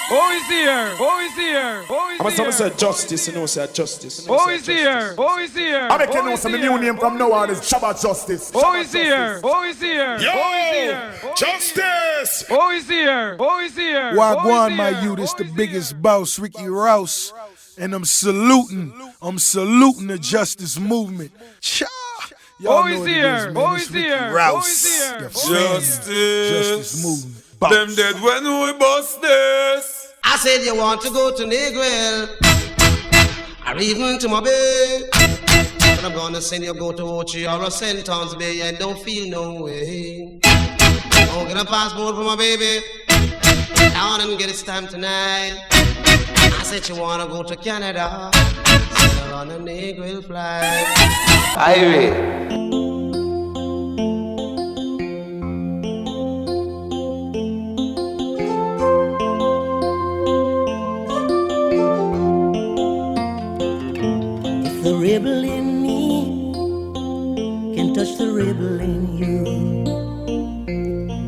Who is here? Who is here? Who is here? I'm say justice, you know, say justice. Who is here? Who is here? I make you know some new name from now on is Shabbat Justice. Who is here? Who is here? Yo, justice. Who is here? Who is here? Wagwan, my youth, it's the biggest boss, Ricky Rouse. And I'm saluting the justice movement. Cha! Y'all know what it is, man. Who It's is Ricky here? Rouse. Who is here? Your fan. Justice movement. Boss. Them dead when we bust this. I said you want to go to Negril or even to my bay, but I'm gonna send you go to Ochi or a St. Tom's Bay and don't feel no way. Don't get a passport for my baby. Down and get it stamped tonight. I said you wanna go to Canada, so you're on a Negril flight. Irie. The rebel in me can touch the rebel in you,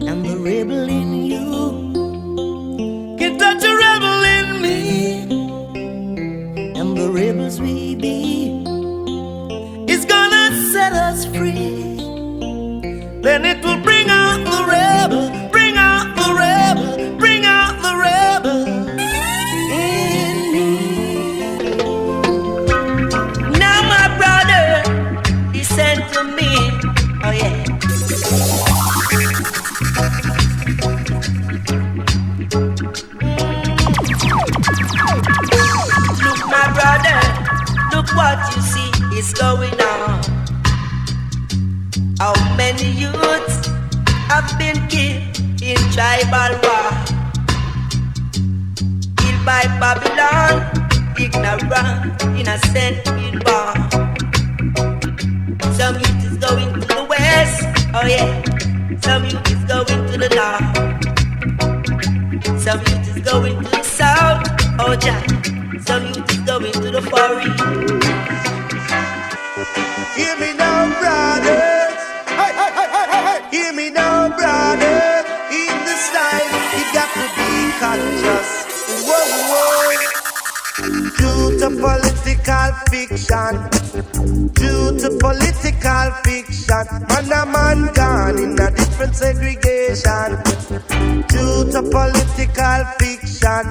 and the rebel in you can touch the rebel in me, and the rebels we be is gonna set us free. Then it will bring out the rebel, bring out the rebel, bring out the rebel in me. Sent to me, oh yeah. Look, my brother, look what you see is going on. How many youths have been killed in tribal war? Killed by Babylon, ignorant, innocent in war. Some youth is going to the west, oh yeah. Some youth is going to the north. Some youth is going to the south, oh yeah. Some youth is going to the far east. Hear me now, brothers. Hey, hey, hey, hey, hey, hey. Hear me now, brothers. In this life, you got to be conscious. Whoa, whoa. Due to political fiction, due to political fiction, man a man gone in a different segregation. Due to political fiction,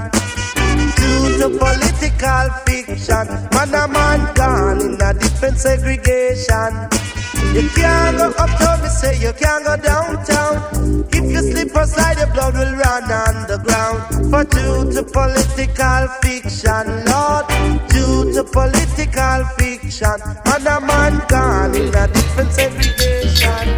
due to political fiction, man a man gone in a different segregation. You can't go uptown, me say you can't go downtown. If you slip aside, your blood will run underground. But due to political fiction, Lord, due to political fiction, man a man gone in a different segregation.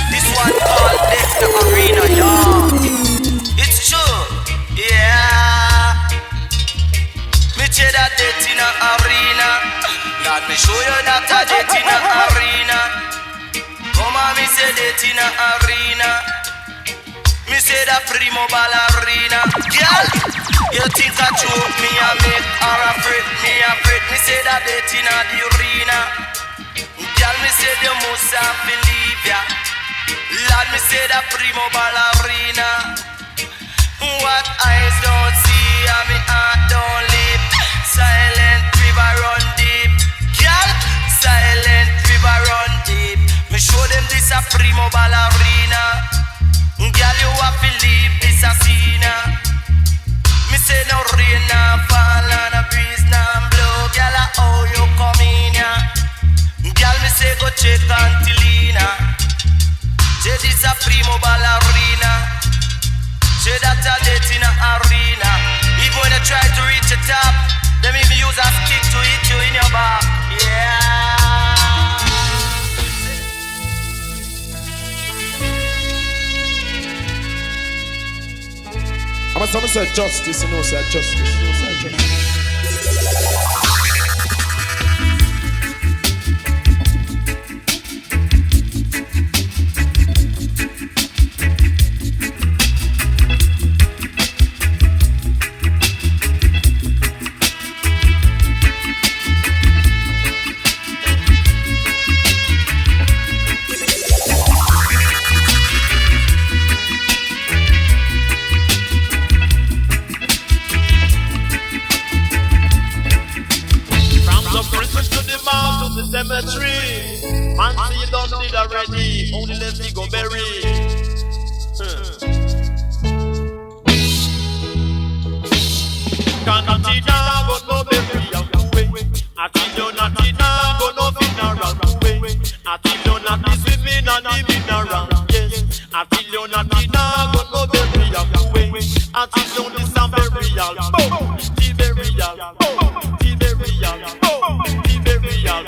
This one called Death the Arena, y'all. It's true, yeah. Me say that death in a arena. Let me show you that a death in a arena. Come on, me say death in a arena. Me say that primo ballerina. Girl, you think I choke me a make or afraid me afraid. Me say that death in a the arena. Girl, me say the most I believe ya. Lord, me say that primo ballerina. What eyes don't see and me heart don't leap. Silent river run deep. Girl, silent river run deep. Me show them this a primo ballerina. Girl, you have to leave this a scene. Me say no rain now fall and a breeze now blow. Girl, how you come in ya? Girl, me say go check Antilina. Say this a primo ballerina. Say that a death in a arena. Even when you try to reach the top, them even use a stick to hit you in your say justice, you know, say justice. You know, say justice. Cemetery, man, see you done did already. Only let me go bury. Cantina go no bury away. Atillo natina go no funeral away. Atillo nati swimming and the mineral. Yes, Atillo natina go no bury away. Atillo the some burial. Boom, the burial. Boom, the burial. Boom, the burial.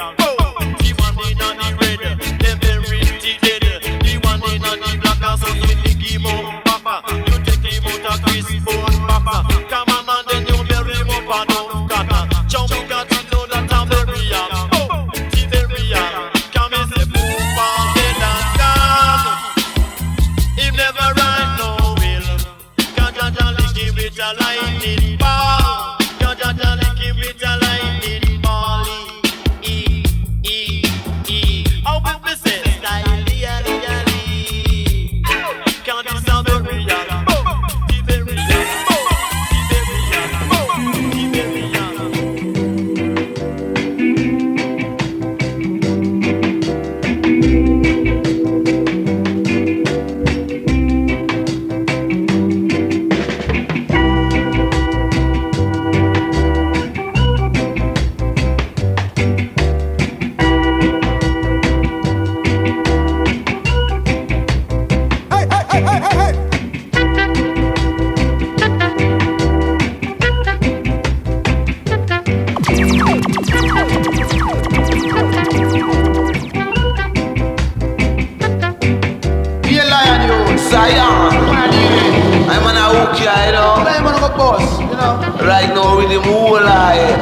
Right now with the moonlight.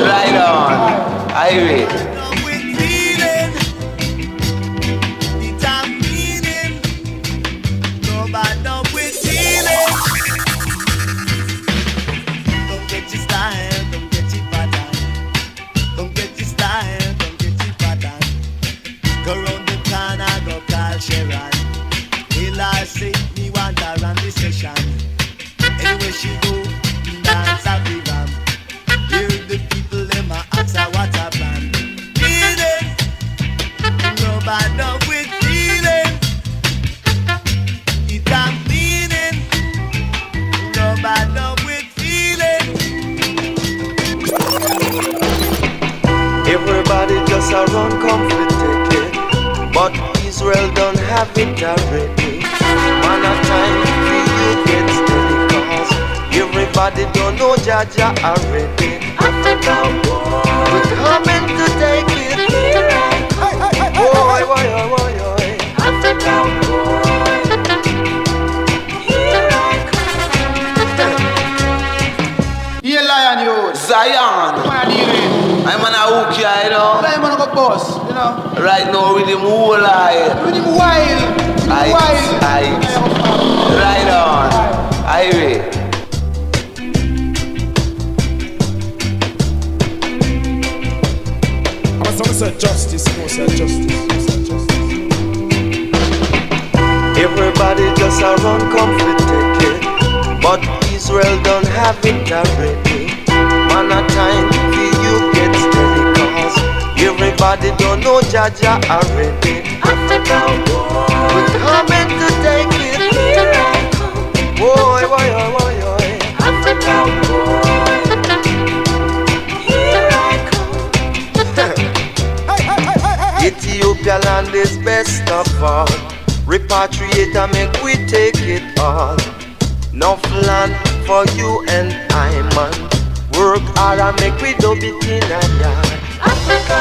Right on. I wait. Anywhere she go, dance a rhythm. Hear the people them a ask her what a plan. Feeling, nobody know with feeling. It a meaning, nobody know with feeling. Everybody just around comforted, but Israel don't have it already. Man a time for you get steady, cause everybody don't know Jaja already. Africa, we're coming to take it. Here I come. Boy. Africa, here I come. Yeah, lion you. Zion. I'm on a hook here, you know. I'm on a boss, you know. Right now with the moonlight. With him wild. Right on. Highway. I'm gonna say justice, you know, say justice. Everybody just around comforted, but Israel don't have it already. Man a time for you get steady, cause everybody don't know Jaja already. Africa, we're coming to take it. Here I come. Boy. Africa, here I come. Ethiopia land is best of all. Repatriate and make we take it all. Enough land for you and I, man. Work hard and make we do it in a yard. Africa,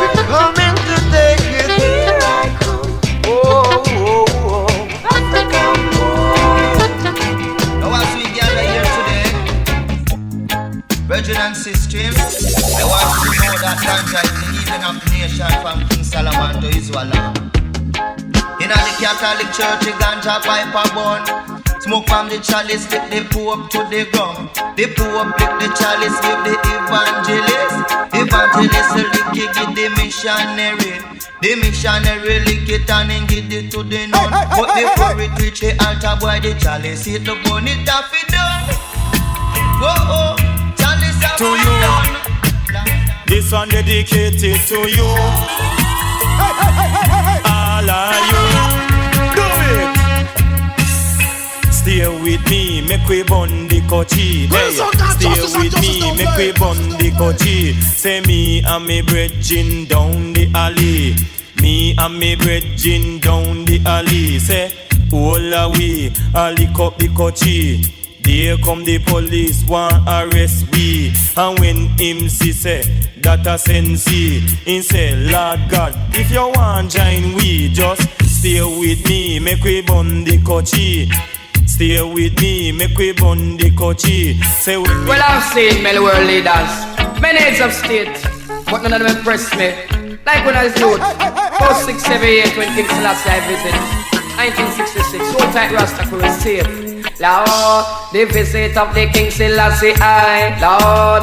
we're coming to take it. Here I come. Africa, brethren and sisters, I want you to know that ganja is the healing of the nation from King Solomon to Israel. In the Catholic Church, the ganja pipe are born. Smoke from the chalice, lick the Pope to the ground. The Pope lick the chalice, give the evangelist. Evangelist lick it, give the missionary. The missionary lick it and then give it to the nun. But before it reach the altar, boy, the chalice hit the bone, it off it done. Whoa, chalice off To it you. done. This one dedicated to you. All of you. Do it. Stay with me, make we bond the kochi. Hey, stay with me, make we bond the kochi. Say me and me bridging down the alley. Me and me bridging down the alley. Say, all a we, a lick up the kochi. Here come the police, want arrest we. And when him see say, that a sensi, he say, Lord God, if you want join we, just stay with me, make we bond the kochi. Stay with me, make we bond the kochi. Say when Well, I've seen many world leaders, many heads of state, but none of them impressed me. Like when I was youth, 4, 6, 7, 8, when King Selassie I visit, 1966, so tight Rasta could receive. Lord, the visit of the King Selassie I, Lord,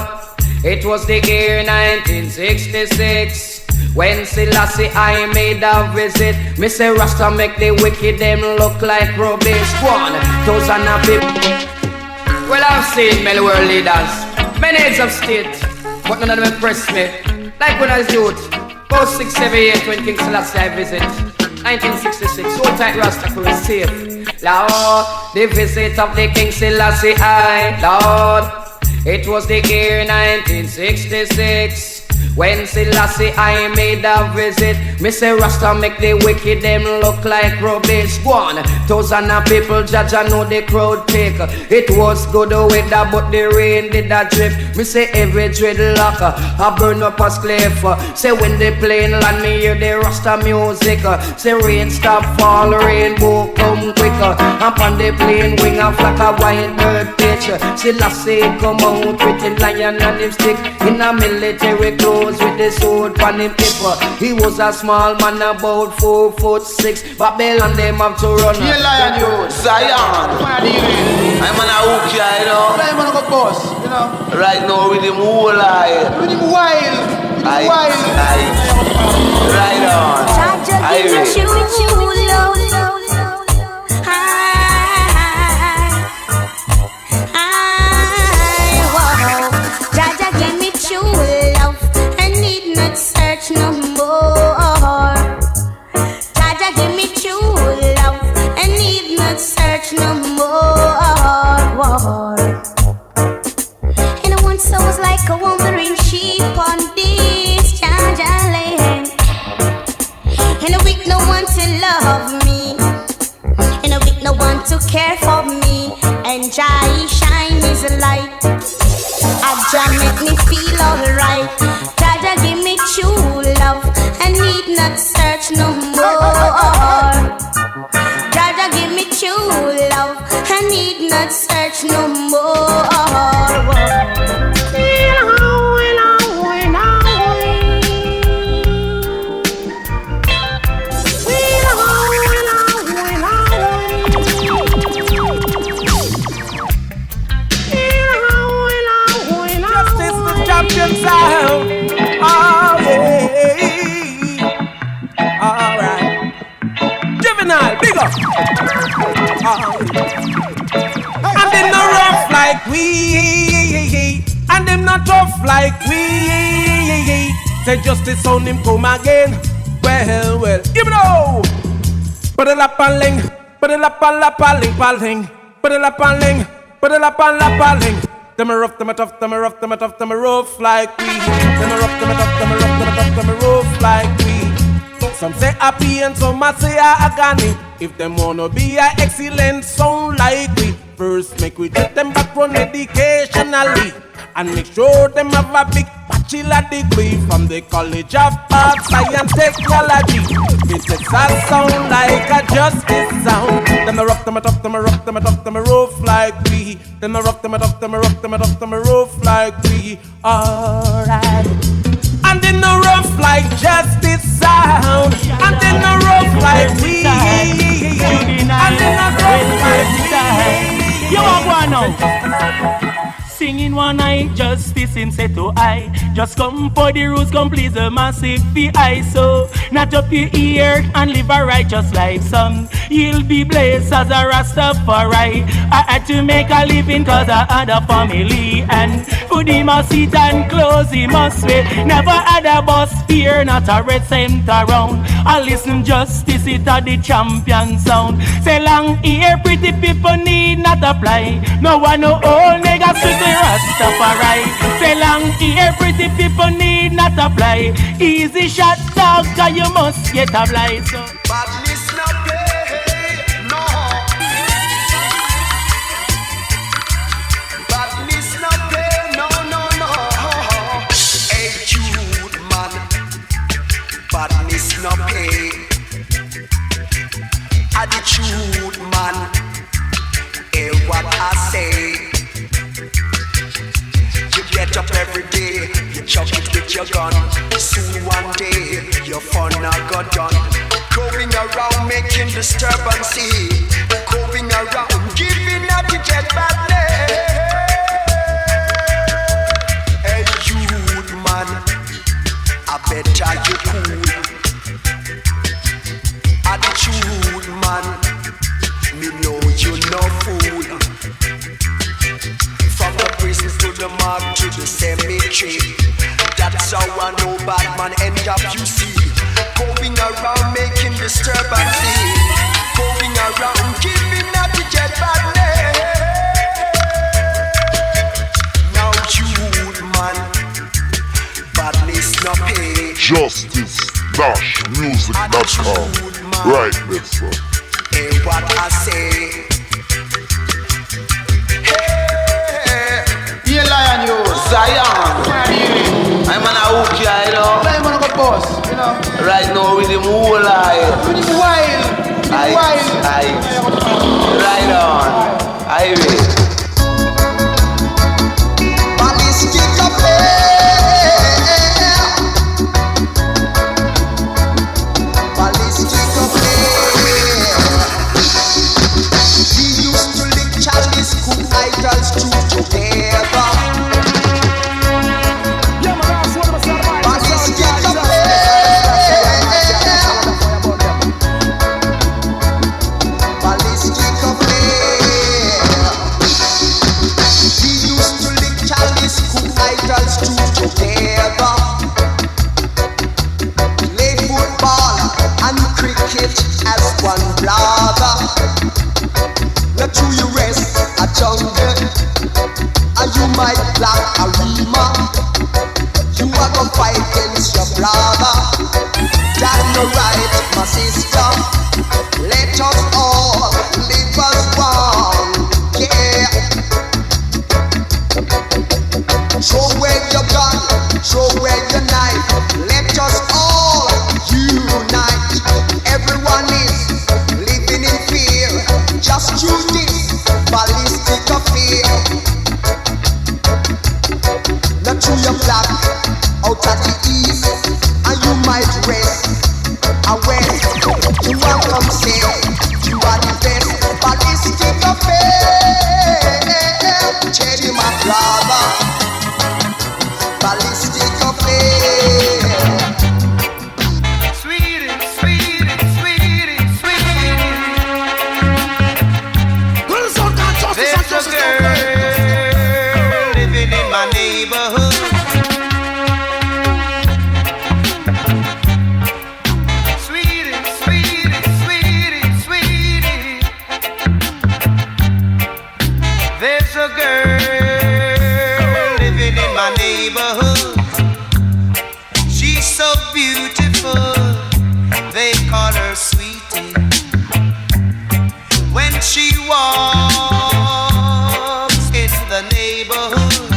it was the year 1966. When Selassie I made a visit, me say Rasta make the wicked them look like rubbish. One, those are not people. Well, I've seen many world leaders, many heads of state, but none of them impressed me. Like when I was youth, 4, 6, 7, 8, when King Selassie I visit, 1966, so tight Rasta could receive. Lord, the visit of the King Selassie I, Lord, it was the year 1966. When Selassie I made a visit, me say Rasta make the wicked them look like rubbish. One, thousand of people judge I know the crowd take. It was good weather but the rain did a drip. Me say every dreadlock I burn up a cliff. Say when they plane land me hear the Rasta music. Say rain stop fall, rainbow come quicker. Up on the plane wing a flock a white bird pitch. Selassie come out with him lion and him stick in a military clothes with the sword on him hip. He was a small man about 4'6". Babylon them have to run. Yeah, lion you, Zion. I'm on a hook here, you know. I'm on a boss, you know. Right now with him whole eye. With him wild. Right on. Jaja give me true love. Search no more. Jaja give me true love. I need not search no more. And once I was like a wandering sheep on this Jaja land. And a week no one to love me. And a week no one to care for me. And Jai shine his light. Jah make me feel alright. Jaja give me true love. I need not search no more. Jaja give me true love. I need not search no more. Big up. And them not rough like we, and them not tough like we. Say justice on him come again. Well, give it all. Put it up and ling, put it up and la paling, paling. Put it up and ling, put it up and la paling. Them a rough, them a tough, them a rough, them a tough, them a rough like we. Them a rough, them a tough, them a rough, them a tough, them a rough like we. Some say happy and some a say agony. If them wanna be a excellent sound like we, first make we get them background educationally and make sure them have a big patch She a degree from the College of Arts, Science, Technology. It takes a sound like a justice sound. Them a rock, them a tough, them a rock, them a tough, them a rough like we. Them a rock, them a tough, them a rock, them a tough, them a rough like we. Alright. And in the rough like justice sound. And in the rough like we. And in the rough like we. You are one now. Singing one night, justice in set to I. Just come for the rules, come please the massive VI. So, not up your ear and live a righteous life, son. You'll be blessed as a Rastafari. I had to make a living cause I had a family. And food him a seat and clothes he must wear. Never had a bus fear, not a red cent around. I listen justice, it a the champion sound. Say long ear, pretty people need not apply. No one no old niggas strictly Rastafari. Say long ear, pretty people need not apply. Easy shot dog, cause you must get a blind. So badness no pay, no. Badness no pay, no, no, no. Hey, Jude man, badness no pay. Attitude man, hear what I say. You get up every day, you chop it with your gun. Soon one day, your fun now got done. Going around making disturbance, going around giving attitude badly. Hey, youth man, I better you cool. Attitude man, me know you no fool. From the prisons to the mark to the cemetery, that's how I know bad man end up, you see. Going around making disturbance, going around giving attitude badly. Now youth man, badness no pay. Justice-music.com. Right, mister. Hey, what I say. Be a lion, you. Zion. I'm an Aoki, you know. I'm gonna go boss, you know. Right now, with him whole life. With him wild. Right on. Highway. Ballistic affair. Ballistic affair. We used to lick Charlie's cool idols two together. Ballistic affair. Ballistic affair. We used to lick Charlie's cool idols two together. Play football and cricket as one brother. Let you rest a jungle, and you might black a rima. You are gonna fight against your brother. That's no right, my sister. Let us all live as one. Yeah. Throw away your gun, throw away your knife. Let us all unite. Everyone is living in fear. Just use this ballistic affair. Not through your black out at the east, and you might rest away. You are come say you are the best. Ballistic affair. Tell you my brother. Ballistic affair. Sweetie, sweetie, sweetie, sweetie. There's a girl living in my neighborhood. Sweetie, sweetie, sweetie, sweetie. There's a girl living in my neighborhood. She's so beautiful, they call her sweetie. When she walks in the neighborhood,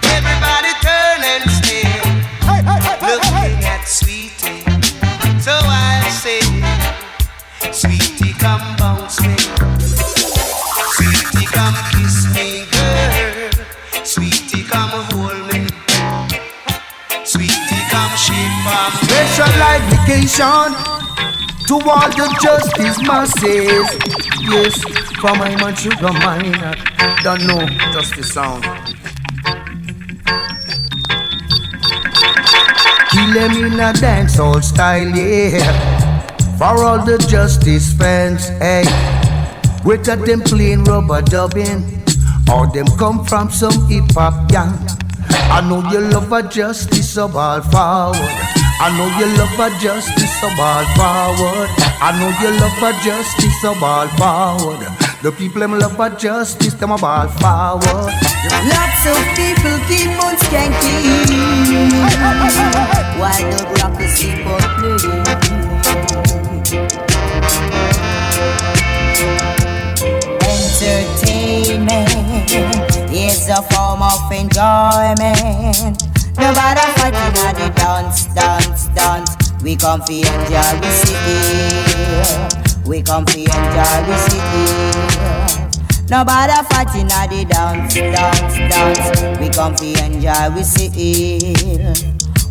everybody turn and come kiss me, girl. Sweetie, come hold me. Sweetie, come shake my Special life vacation to all the justice masses. Yes, from my man sugar mine. Don't know justice sound. Kill them in a dancehall style, yeah. For all the justice fans, hey. Whether them playing rubber dubbing or them come from some hip hop gang. I know you love a justice of all forward. I know you love a justice of all forward. I know you love a justice of all forward. The people them love a justice, them of all forward. Lots of people keep on skanking while the rockers keep on playing. Entertainment is a form of enjoyment. Nobody fighting at the dance. We come for enjoy the city. We come for enjoy the city. Nobody fighting at the dance. We come for enjoy the city.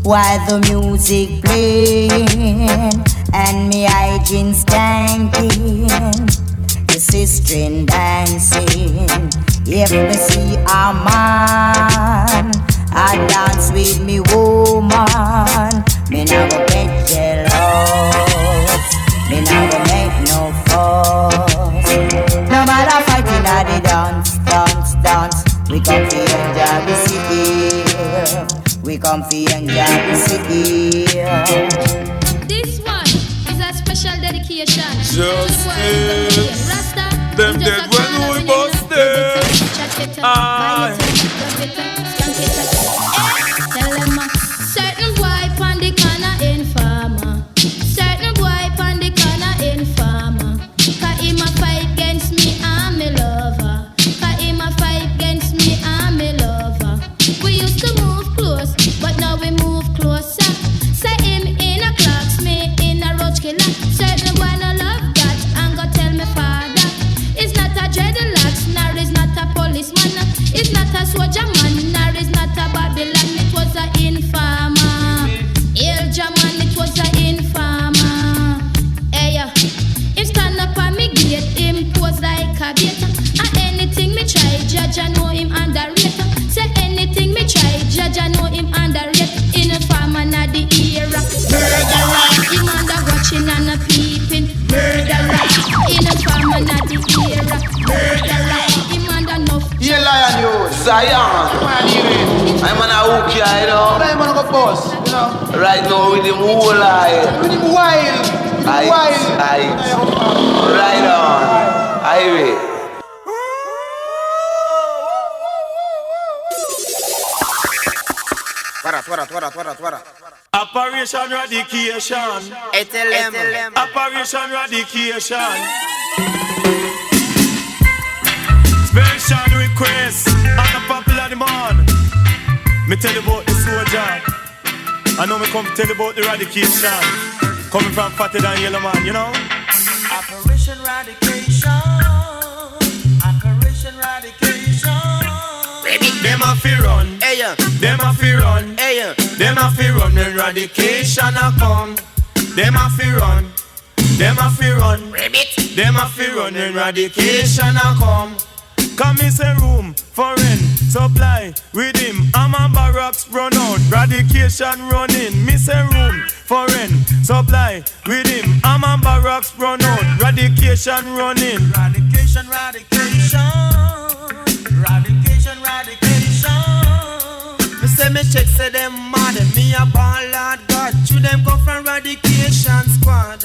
While the music playing and me hygiene skanking, the sister dancing. If me see a man, I dance with me woman. Me nah go get jealous. Me nah go make no fuss. No matter fighting at the dance. We come to enjoy the city. We come to enjoy the city. This one is a special dedication. Justice. Rasta. Them dead when we busted. Tell them certain boy pon the corner informer. Certain boy pon the corner informer. Cause him a fight against me and me lover. Cause him a fight against me and me lover. We used to move close, but now we move closer. Say him in a clocks, me in a roach killer. Certain boy no love that and go tell me father. It's not a dreadlocks, nor is not a policeman. It's not a soldier man, nor is not a Babylon. It was a informer. Elja man, it was a informer. Hey, him stand up on me gate, him pose like a bait. And anything me try, judge I know him underrate. Say anything me try, judge I know him underrate. Informer na the era. Murderer, him under watching and a peeping. Murderer, informer na the era. Murderer, him under enough. Yeah, lion you, Zion. I'm on a hook here, you know. I'm gonna go boss, you know. Right now with him whole eye. With him wild. Right on. Highway. Twara. Operation Radication. Operation Radication. Special request on the popular demand. Me tell you about the soldier. I know me come tell you about the eradication. Coming from fatter than yellow man, you know. Operation Radication. Operation Radication. Them a fi run, them a fi run, them a fi run. Eradication a come. Them a fi run, them a fi run, them a fi run. Eradication a come. Come in say room for rent, supply with him. I'm a barracks run out, radication running. Me say room for rent, supply with him. I'm a barracks run out, radication running. Radication. Me say me check say them mad, me a ball lad God. Should them come from radication squad?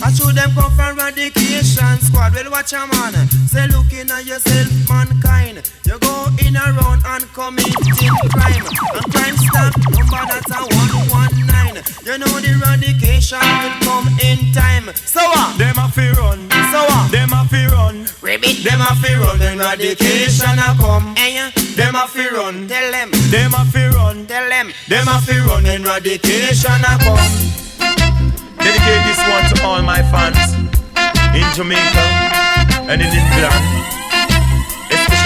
I should them come from radication squad. Well watch a man, say looking at yourself mankind. You go in around and committing crime. And crime stop number that's a 119. You know the radication will come in time. So them a fi run. Them a fi run. Them a fi run. Then radication a come. Them a fi run. Tell them. Them a fi run. Tell them. Them a fi run. Then radication a come. Dedicate this one to all my fans in Jamaica and in England, especially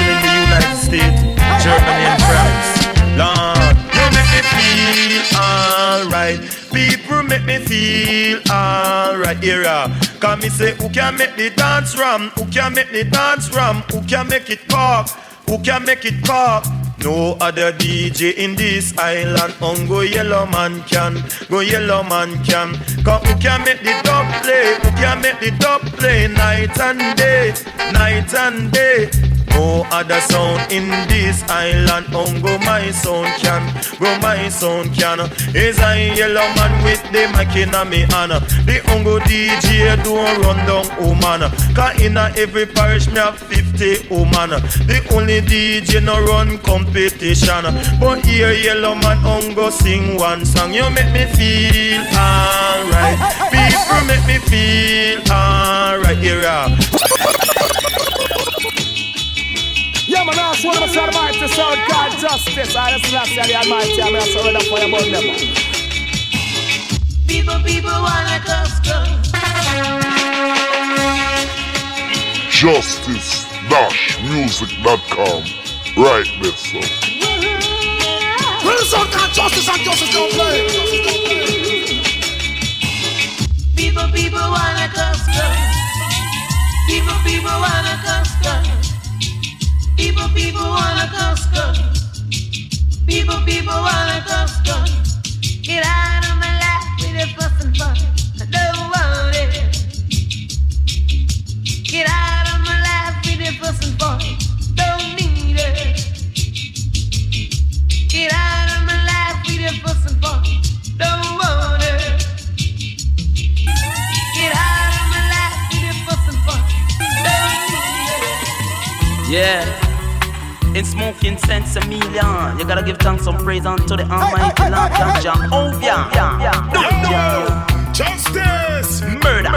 feel alright era. Come me say, who can make the dance ram? Who can make the dance ram? Who can make it pop? Who can make it pop? No other DJ in this island. Go yellow man can, go yellow man can. Come who can make the dub play? Who can make the dub play? Night and day, night and day. No other sound in this island. Go my sound can, go my sound can. Is a yellow man with the mic in me hand. The Ungo DJ don't run down woman. Cause in every parish me have 50 woman. The only DJ no run competition. But here yellow man Ungo sing one song. You make me feel alright. People make me feel alright. Yeah, man, that's one of the almighty sound called Justice. I just last year the almighty, I'm also ready for your bun them. People wanna go. Justice-music.com. Right there, so. When the sound called Justice and Justice don't play. People wanna go. People wanna go. People wanna go. People wanna go. Get out of my life with a fuss and fun. I don't want it. Get out of my life with a fuss and fun. Don't need it. Get out of my life with a fuss and fun. Don't want it. Get out of my life with a fuss and fun. Don't need it. Yeah. In smoking sense a million, you gotta give thanks and praise unto the Almighty Lord God Jah. Oh yeah. Justice. Murder.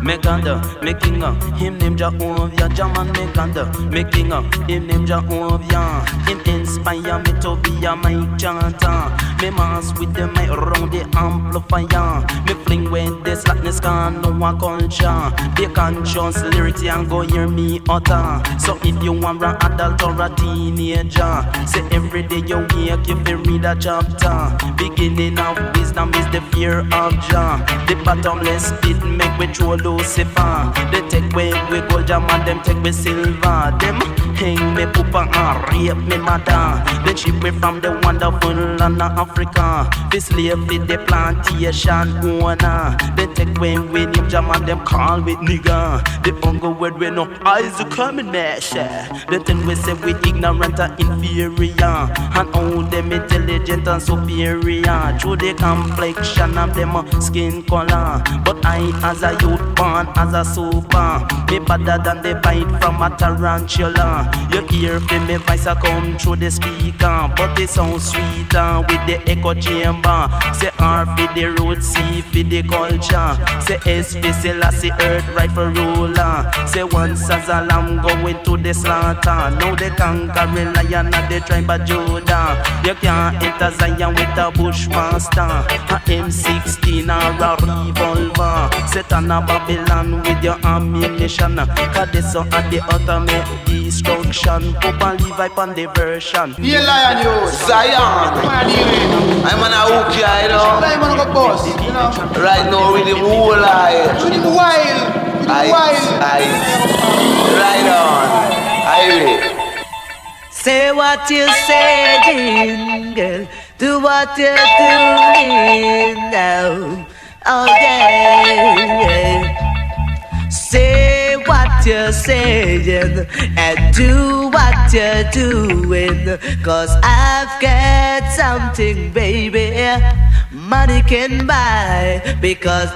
Make under, making up, him name Jehovah, Jaman make under, making up, him name Jehovah. Him inspire me to be a mic chanter. Me mass with the mic around the amplifier. Me fling with the slackness can know a culture. Be conscious lyrics and go hear me utter. So if you want an adult or a teenager, say every day you wake you feel read a chapter. Beginning of wisdom is the fear of Jah. The bottomless pit make we throw Lucifer. They take away we gold jam and them take we silver. Them hang me poopa and rape me mother. Then ship me from the wonderful land of Africa. This slave with the plantation owner. They take away we name jam and them call with nigga. The bungle word we no eyes to come and mesh. The thing we say we ignorant and inferior. And all them intelligent and superior. Through the complexion of them skin color. But I as a youth born as a super. Me better than the bite from a tarantula. You hear from me voice a come through the speaker. But it sounds sweeter with the echo chamber. Say R for the road, C for the culture. Say S for Selassie earth right for ruler. Say once as a lamb going to the slaughter. Now the conquering lion of the tribe of Judah. You can't enter Zion with a bushmaster. A M16 or a revolver. Set on a Babylon with your ammunition. Cause this son at the ultimate destruction. Papa Levi on the version. Yeah, lion you, Zion. I'm on a hook here, you know. I'm on a boss, you know. Right now with the whole eye. With the wild. Right on. I Say what you're saying, girl. Do what you're doing now. Oh yeah. Say what you're saying and do what you're doing. Cause I've got something, baby, money can buy. Because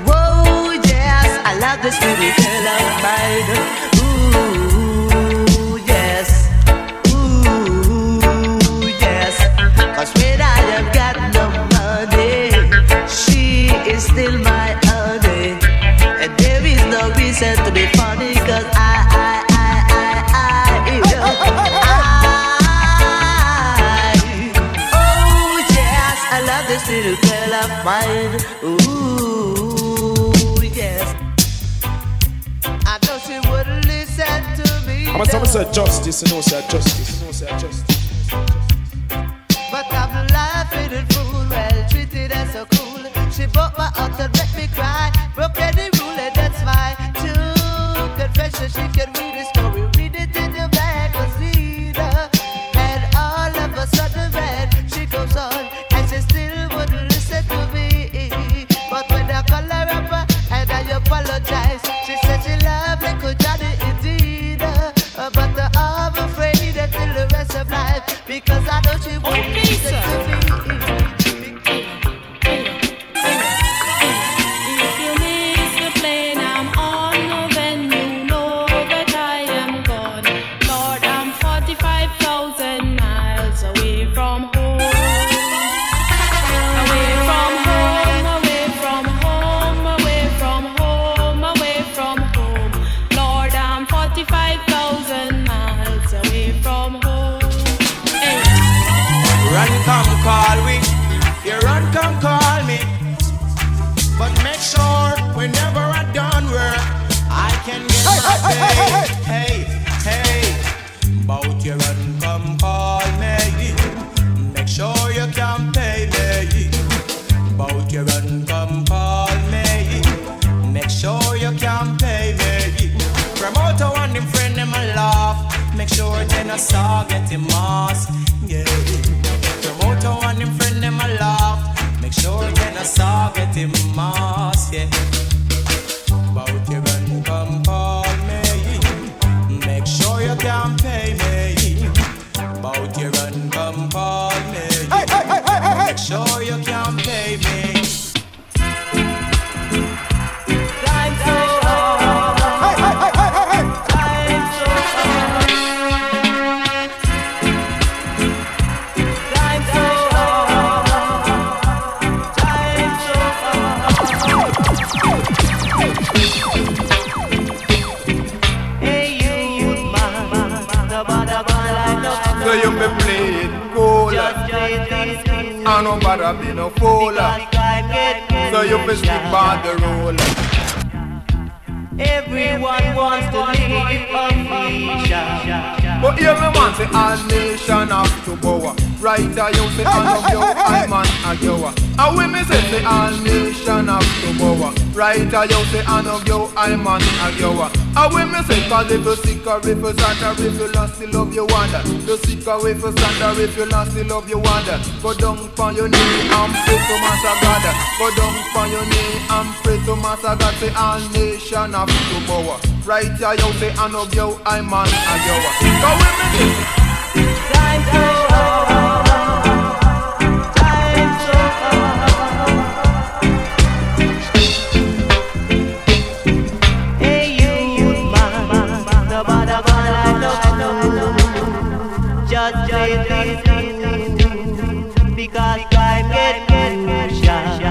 whoa, yes, I love this little girl of mine. Cause when I have got no money, she is still my honey. And there is no reason to be funny. Cause oh yes, I love this little girl of mine. Ooh, yes. I know she would listen to me. I'm gonna say justice, you know, say justice. say justice. But I'm laughing and fool, well treated as so cool. She broke my heart and let me cry. Broke any rule and that's my true confession. She can read the story, read it in the magazine. And all of a sudden then she goes on and she still wouldn't listen to me. But when I call her up and I apologize, she said she loved me, could Johnny indeed. But I'm afraid until the rest of life, because I know she won't listen to me. If you miss the plane I'm on, then you know that I am gone. Lord, I'm 45,000 miles away from home. Away from home, away from home, away from home, away from home. Lord, I'm 45,000 miles away from home. Hey. Run, come, call we. You run, come, call me. But make sure whenever I'm done work, I can get my pay. Hey, hey. Bout you run, come, call me. Make sure you can pay me. Bout you run, come, call me. Make sure you can pay me. Promoter and him friend them a laugh. Make sure they not saw get him mask. Yeah. Promoter and him friend them a laugh. Make sure they not saw get him mask. Yeah. Bout you run, come call me. Make sure you can pay me. Bout you run, come call me. Make sure you can pay me. Time so hard. Time so hard. Time so hard. Time so hard. Hey you man, nobody gonna like no. So you be playing cool, and nobody be no fool. So you be stick by the rule. Everyone wants to live on Asia. But here me man say all nation have to bow. Right you say I love you, I'm an agoa. And when me say all nation have to bow. Right you say I love you, I'm an agoa. And when me say cause if you sick or if you sad or if you lost the love you wonder. You sick or if you sad or if you lost the love you wonder. Go down on your knee and pray to Master God. Go down on your knee and pray to Master God. Say all nation have to bow. Right you say I love you, I'm an agoa. Go with me say time so hard. Time so hard. Hey you man, nobody gonna like no. Just say this because time get shot.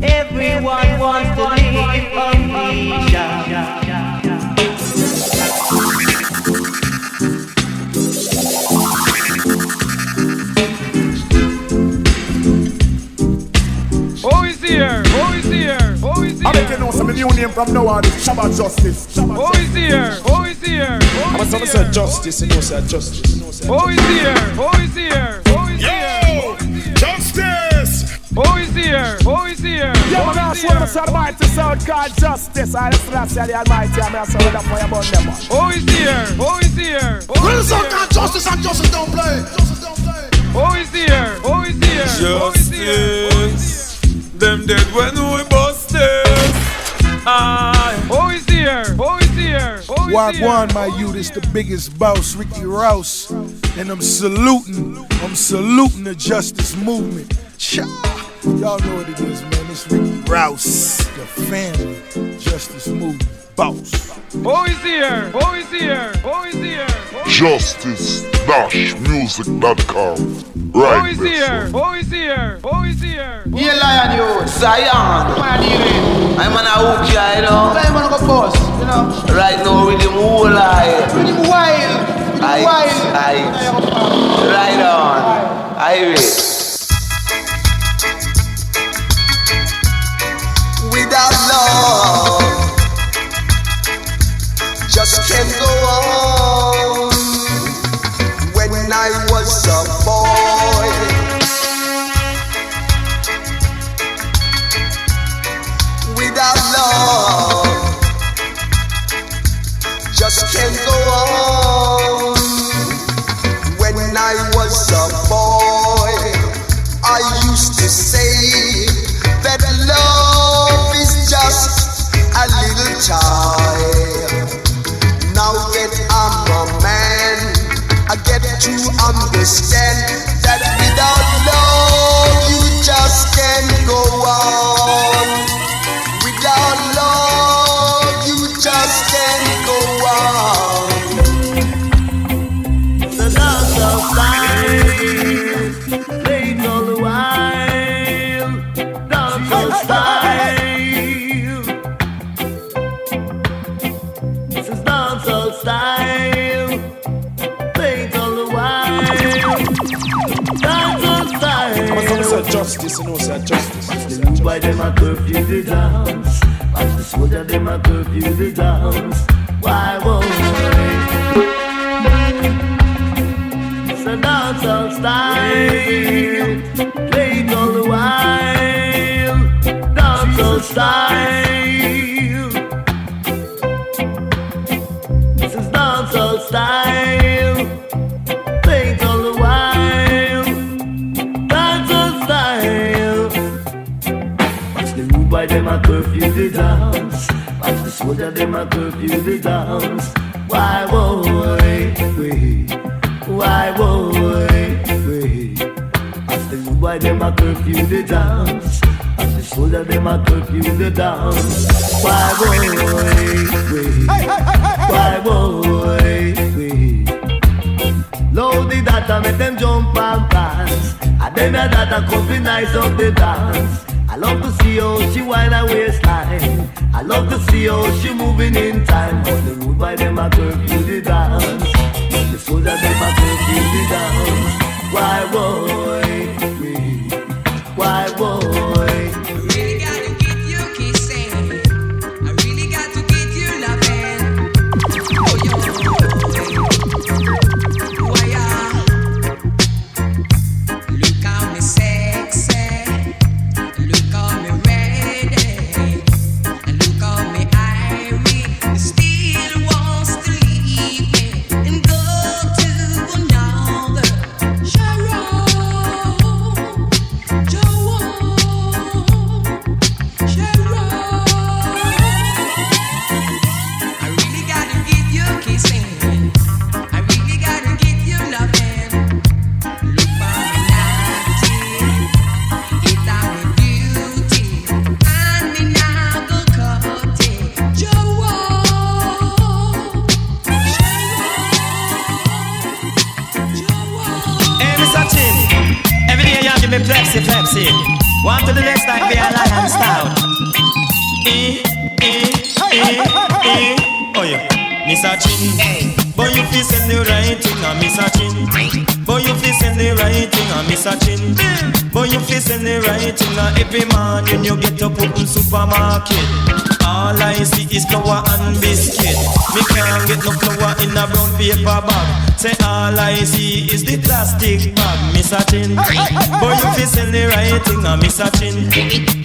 Everyone wants to live on Asia. Who is here? Who is here? Who is here? I make you know some new name from now on. Shabbat Justice. Who is here? Who is here? I'm gonna say justice, you know, say justice. Who is here? Who is here? Who is here? Justice! Who is here? Who is here? Yeah, man, I swear to the Almighty sound called Justice. I just want to say the Almighty, I'm going to say that for you about them. Who is here? Who is here? Who is here? Justice and justice don't play. Who is here? Who is here? Justice. Them dead when we busted. Who is here? Who is here? Who is Walk here? one, my youth, it's the biggest boss, Ricky Rouse. And I'm saluting the justice movement. Cha! Y'all know what it is, man. It's Ricky Rouse, the family justice movement boss. Who is here? Who is here? Who is here? Justice-music.com. Right. Who is here? Who is here? Who is here? Yeah, lion, you. Zion. I'm an Aokia, you know. I'm an boss, you know. Right now, with him whole life. With him wild. Right on. I wait. Without love, just can't go on. child. Now that I'm a man, I get to understand that without love you just can't go on. Without love you just can't go on. The dance of style, play it all the while. Dance of style. This is dance of style, play it all the while. Dance of style. I'm say justice, you know, say justice. Why them a curfew the dance? Watch the soldier them a curfew the dance. Why won't it's a dance of style, play it all the while. Dance of style. This is dance of style, play it all the while. Dance of style. Watch the rude boy them a curfew the dance. Watch the soldier them a curfew the dance. Why won't we? Why won't we? Watch the rude boy them a curfew the dance. Watch the soldier them a curfew the dance. Why won't we? Why won't we? Load the data, make them jump and dance. And then the data come be nice up the dance. I love to see how she whine her waistline. I love to see how she moving in time. On the road by them a curfew the dance. The soldier them a curfew the dance. Why won't we? Why won't we? I really gotta get you kissing. I really got to get you loving. Oh, yo. Why, look how me sexy. Look how me ready. And look how me irie. You still wants to leave me and go to another. I really gotta get you kissing. I really gotta get you loving. Look for me naughty, it a me duty, and me now go cut it. Hey, Mr. Chin, every day you give me flexi. One to the next like be a lion style. Oh yeah, Mr. Chin. Boy, you feel send the right thing, Mr. Chin. Boy, you feel send the right thing, Mr. Chin. Boy, you feel send the right thing, every morning you get up in supermarket. All I see is flour and biscuit. Me can't get no flour in a brown paper bag. Say all I see is the plastic bag, Mr. Chin. Boy, you feel send the right thing, Mr. Chin.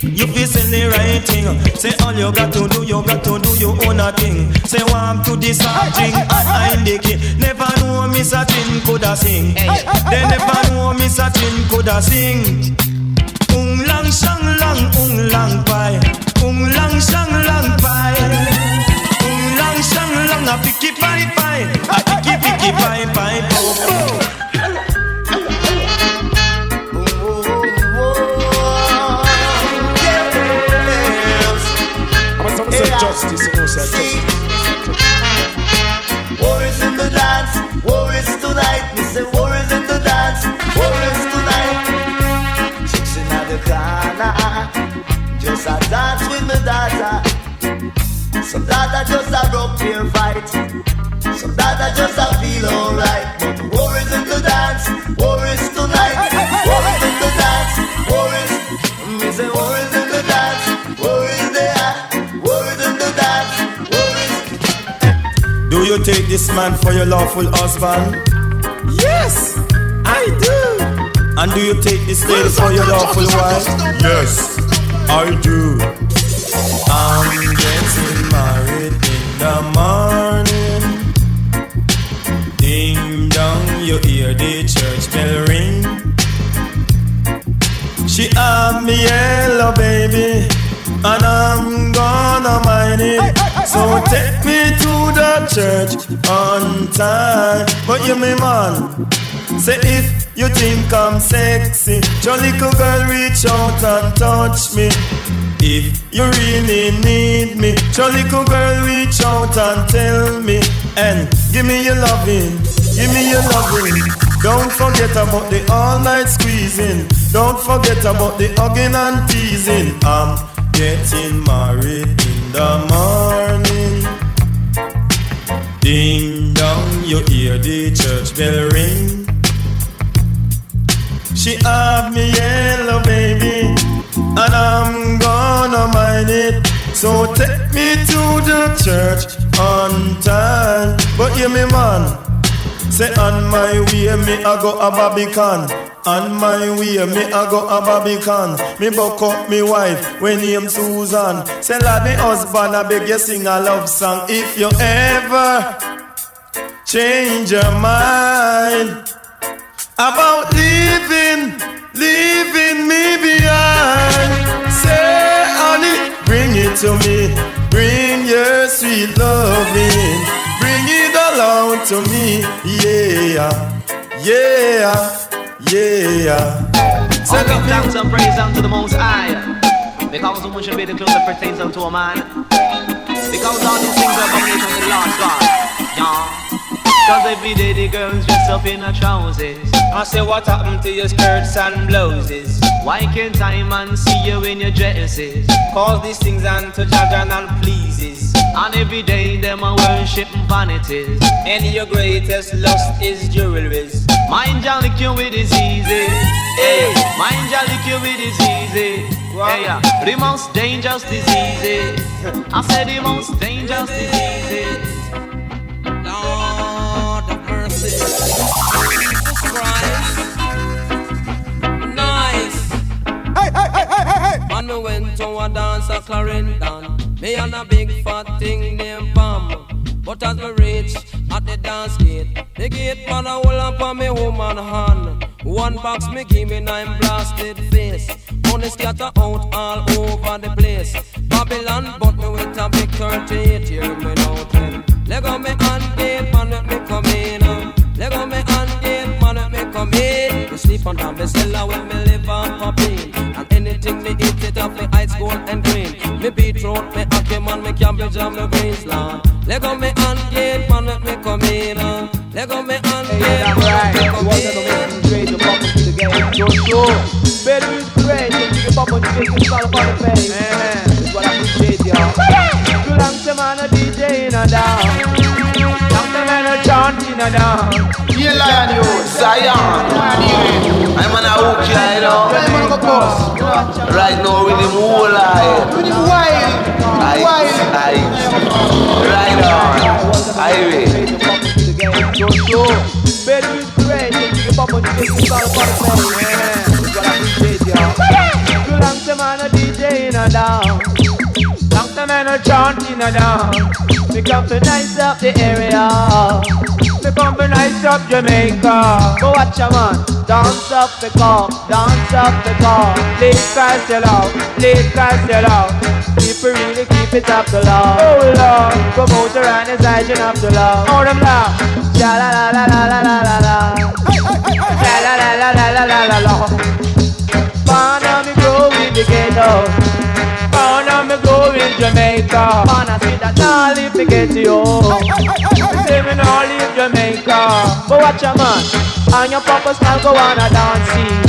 You feel send the right thing. Say all you got to do your own thing. Say warm to the sarging and the king. Never know Mr. Chin coulda sing. They never know Mr. Chin coulda sing. Lang shang lang pie. Lang shang lang pie. Lang shang lang a picky pie. A picky pie. Justice, you know, say justice. War is in the dance, war is tonight. Me say war is in the dance, war is tonight. Chicks in the corner, just a dance with my daughter. Some daughter just a rock beer fight. Some daughter just a feel alright. But war is in the dance, war is tonight. War is in the dance, war is. Me say war is in the dance, war is there. War is in the dance, war is. Do you take this man for your lawful husband? Yes, I do. And do you take this lady for your lawful wife? Yes, I do. I'm getting married in the morning. Ding dong, you hear the church bell ring. She have me yellow baby, and I'm gonna mind it. church on time. But you me man, say if you think I'm sexy, your little girl reach out and touch me. If you really need me, your little girl reach out and tell me. And give me your loving, give me your loving. Don't forget about the all night squeezing. Don't forget about the hugging and teasing. I'm getting married in the morning. Ding dong, you hear the church bell ring. She have me yellow baby, and I'm gonna mind it. So take me to the church on time. But hear me man, say on my way me I go a Barbican. On my way me I go a Barbican. Me buck up me wife when name Susan. Say lad me husband I beg you sing a love song. If you ever change your mind about leaving me behind, say honey, bring it to me. Bring your sweet loving, bring it along to me. Yeah, yeah, yeah. So give thanks and praise unto the Most High, because who should be the clothes that pertains unto a man. Because all these things are abomination to the Lord God. Yeah. Cause every day the girls dress up in her trousers. I say what happened to your skirts and blouses? Why can't I man see you in your dresses? Cause these things unto Jajan and pleases. And every day them a worship vanities. And your greatest lust is jewelries. Mind ya lick you with is easy. Hey, mind ya lick you with is easy. Hey, the most dangerous disease. I said the most dangerous disease. Lord of mercy, Jesus Christ, nice. Hey, hey, hey, hey, hey, hey. And me went to a dance at Clarendon. Me and a big fat thing named Pam. But as me reach at the dance gate, the gate man a hold up on me woman hand. One box me give me 9 blasted face. Money scatter out all over the place. Babylon but me with a big 38 here me now 10. Lego me and gate man let me come in. Lego me and gate man let me come in. Me sleep on the cellar when me live and pop in. And anything me eat it off me ice gold and green. Me beetroot, me ackee man, me cabbage and me greens land. Lego me and gate man let me come in. Lego me and gate man let me come in. Great, the pop to the game, so better is great, you pop on the game, it's all about the fame. That's what I appreciate, y'all. Too long the man a DJ in a down. Long the man a chant in a down. You lion you, Zion. I'm on a hook here, you know. Right now with the moonlight. With the wild. Right on. Highway. So better is great, you pop on the game, it's all about the fame. That's what I appreciate, y'all. Too long the man a DJ in a down. Long the man a chant in a down. We come to nice up the area. We come to nice up Jamaica. Go watch a man, dance up the car, dance up the car. Lead cars sell out, lead cars sell out. People really keep it up the law. Oh Lord, come out around the side and up the law. Oh them laugh, sha la la la la la la la la. Sha la la la la la la la la. Born on me grow in the ghetto. Born on me grow in Jamaica. Man I see that now leave me get you. Say me now leave Jamaica. But watch a man, and your papa style go on a dance scene.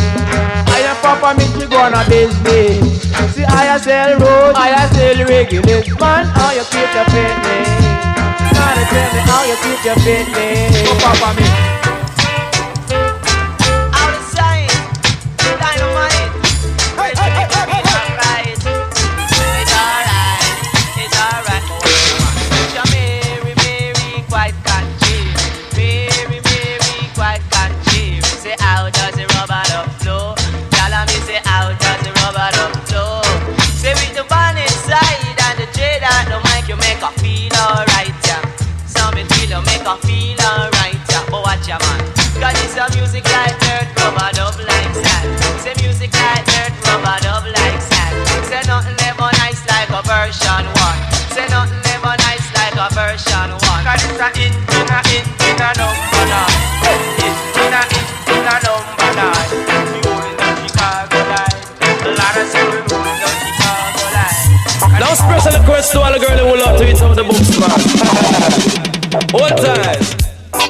And your papa meet you go on a business. See I sell road, I sell reggae. This man, how you keep your fitness? Gotta tell me how you keep your fitness. Oh papa me. Outside, dynamite. It's alright. You're Mary, quite catchy. Mary, quite catchy. Say how does the rubber dub flow? Tell me say how does the rubber dub flow? Say with the band inside and the trade at the mic you make her feel alright, yeah. Some it feel you make her feel alright, yeah. But watch your man, cause it's a music like dirt, rubber dub like that. Say music like dirt, rubber dub like that. Say nothing ever nice like a version 1. Say nothing ever nice like a version 1. cause it's a in a number line. In a number line. We holding down Chicago line. A lot of people holding down Chicago line. Now special request to all the girls who love to eat some of the books, man. One time.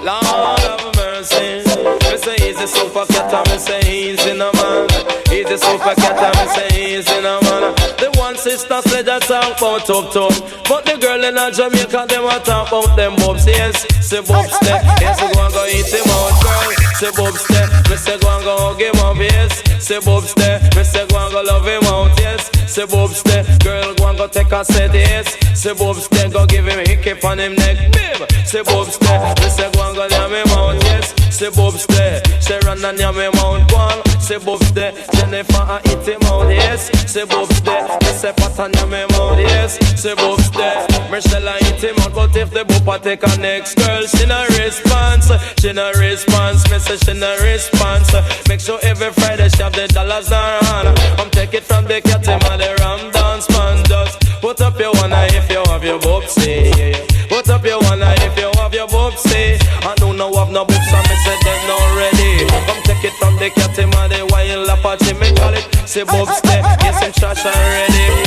Lord have mercy. Me say he's a super cat and me say he's in a man. He's a super cat and me say he's in a man. The one sister said that talk about top. But the girl in a Jamaica, them a talk about them bobs. Yes, say bobs there. Yes, go and go eat him out, girl. Say bobs there. Me say go and go hug him up, yes. Say bobs there. Me say go and go love him out, yes. Say bobs there. Girl go and go take a set, yes. Say bobs there. Go give him a hiccup on him neck, babe. Say bobs there. Me say go and go yam him out, yes. Say bobs there. Say run and yam him out, one. Say bobs there. Jennifer and eat him out, yes. Say bobs there. Me say pat and yam him out, yes. Say bobs there. Michelle and eat him out, but if the boopa take a next girl, she no response. She no response. Me say she no response. Make sure every Friday she have the dollars in her hand. Come take it from the cat and the ram dance man. Just put up your one eye if you have your bobsy. Put up your one eye if you have your bobsy. I don't know have no books and me say them not ready. Come take it from the cat and the wild Apache. Me call it say bobs there. Yes, him trash and ready.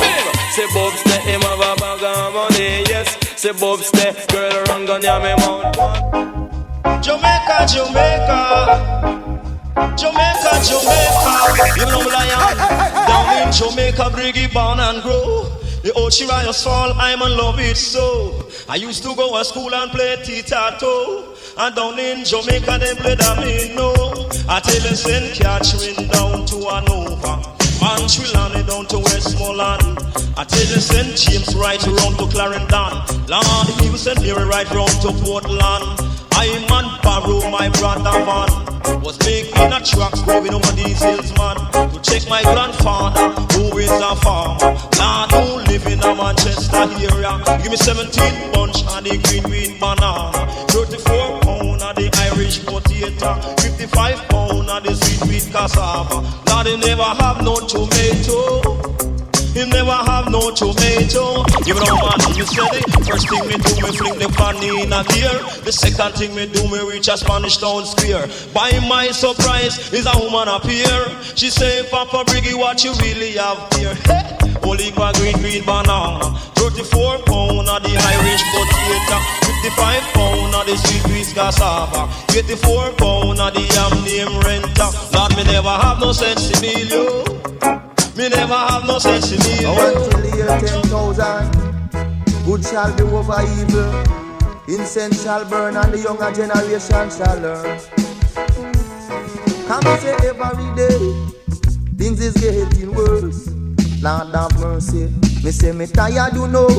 Say bobs there, him have a bag of money. Yes, say bobs there. Girl run gun ya me mount. Jamaica, Jamaica. Jamaica, Jamaica, you know lion. Down in Jamaica, Briggy born and grow. The old Shirayas fall, I'm in love it so. I used to go to school and play tic-tac-toe. And down in Jamaica, they play domino. I tell you, send Catherine down to Hanover. Montreal down to Westmoreland. I tell you, send James right around to Clarendon. Lord, he send Mary right round to Portland. I man borrow my brother van. Was making a truck driving over these hills, man, to check my grandfather, who is a farmer. Lord, who live in a Manchester area. Give me 17 bunch of the green bean banana, 34 pound of the Irish potato, 55 pound of the sweet wheat cassava. Lord, they never have no tomato. He never have no tomato. Give it on man, me say the first thing me do, me fling the panny in a gear. The second thing me do, me reach a Spanish town square. By my surprise, is a woman appear. She say, Papa Briggy, what you really have here? Hey, only green banana, 34 pound of the Irish potato, 55 pound of the sweet wheat cassava, 84 pound of the yam name renter. Lord, me never have no sense in me, yo. Me never have no sense in me. Until the year 10,000, good shall be over evil. Incense shall burn and the younger generation shall learn. Come and say every day, things is getting worse. Lord have mercy. Me say me tired, you know,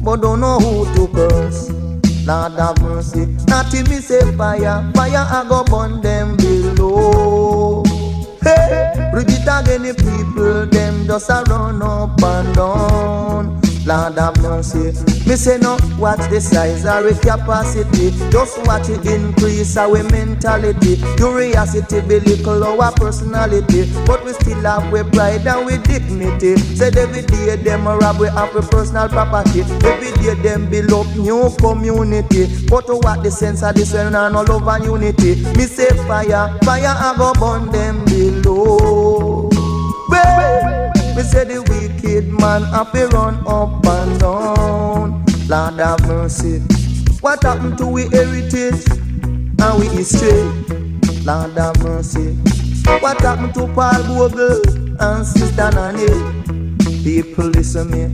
but don't know who to curse. Lord have mercy. Nothing me say fire, fire I go burn them below. Hey, Bridget again the people, them just a run up and down. Lord have mercy. Me say no, watch the size of our capacity. Just watch it increase our mentality. Curiosity be little our personality. But we still have we pride and we dignity. Said every day them rob we have we personal property. Every day them build up new community. But to what the sense of this and no love and unity. Me say fire, fire I go burn them below. Me say the wicked man have to run up and down. Lord have mercy. What happened to we heritage and we history? Lord have mercy. What happened to Paul Bogle and Sister Nanny? People listen me.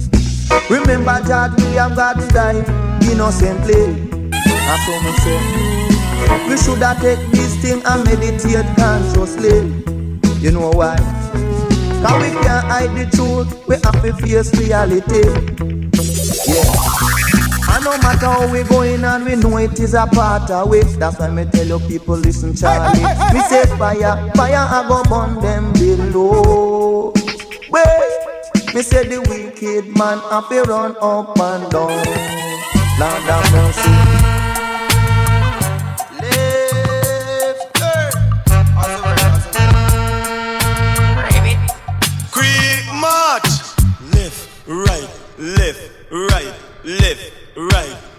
Remember George William God died innocently. That's what me say. We should have take this thing and meditate consciously. You know why? Cause we can't hide the truth, we have to face reality. Yeah. And no matter how we going and we know it is a part of it. That's why me tell you people listen Charlie. Me say fire, fire I go burn them below. Wait, me say the wicked man have to run up and down. Lord have mercy. Right, left, right,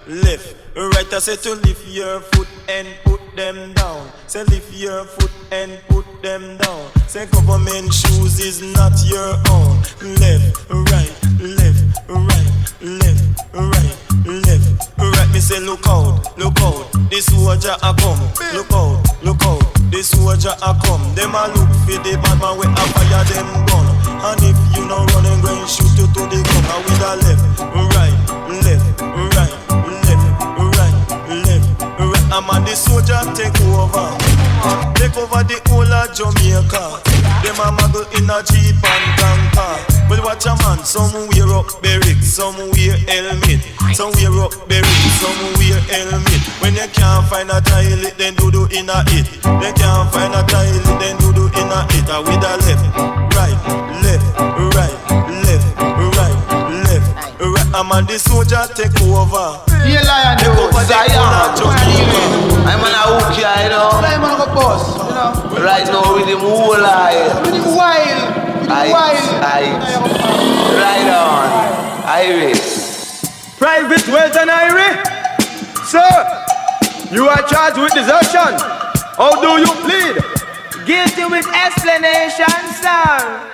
left, right, say to lift your foot and put them down. Say lift your foot and put them down. Say government shoes is not your own. Left, right, left, right, left, right, left, right. Me say look out, the soldier a come. Look out, the soldier a come. Them a look for the bad man with a fire them gun. And if you no run and go and shoot you to the gun, I with a left, right, left, right, left, right, left, right. I'm a the soldier take over. Take over the whole of Jamaica. Them a muggle in a jeep and tanker. But watch a man, some wear up barracks, some wear helmet. Some wear up barracks, some wear helmet. When you can't find a toilet, then do in a it. They can't find a toilet, then do in a it. And with a left, right, left, right, left, right, left, right. I'm a the soldier take over. Yeah, lion, take over the whole of Jamaica. I'm on a hook here, you know. I'm on a boss, you know. Right now with him whole eye. With him wild. Right on. Iris. Private Wealth and Iris. Sir, you are charged with desertion. How do you plead? Guilty with explanation, sir.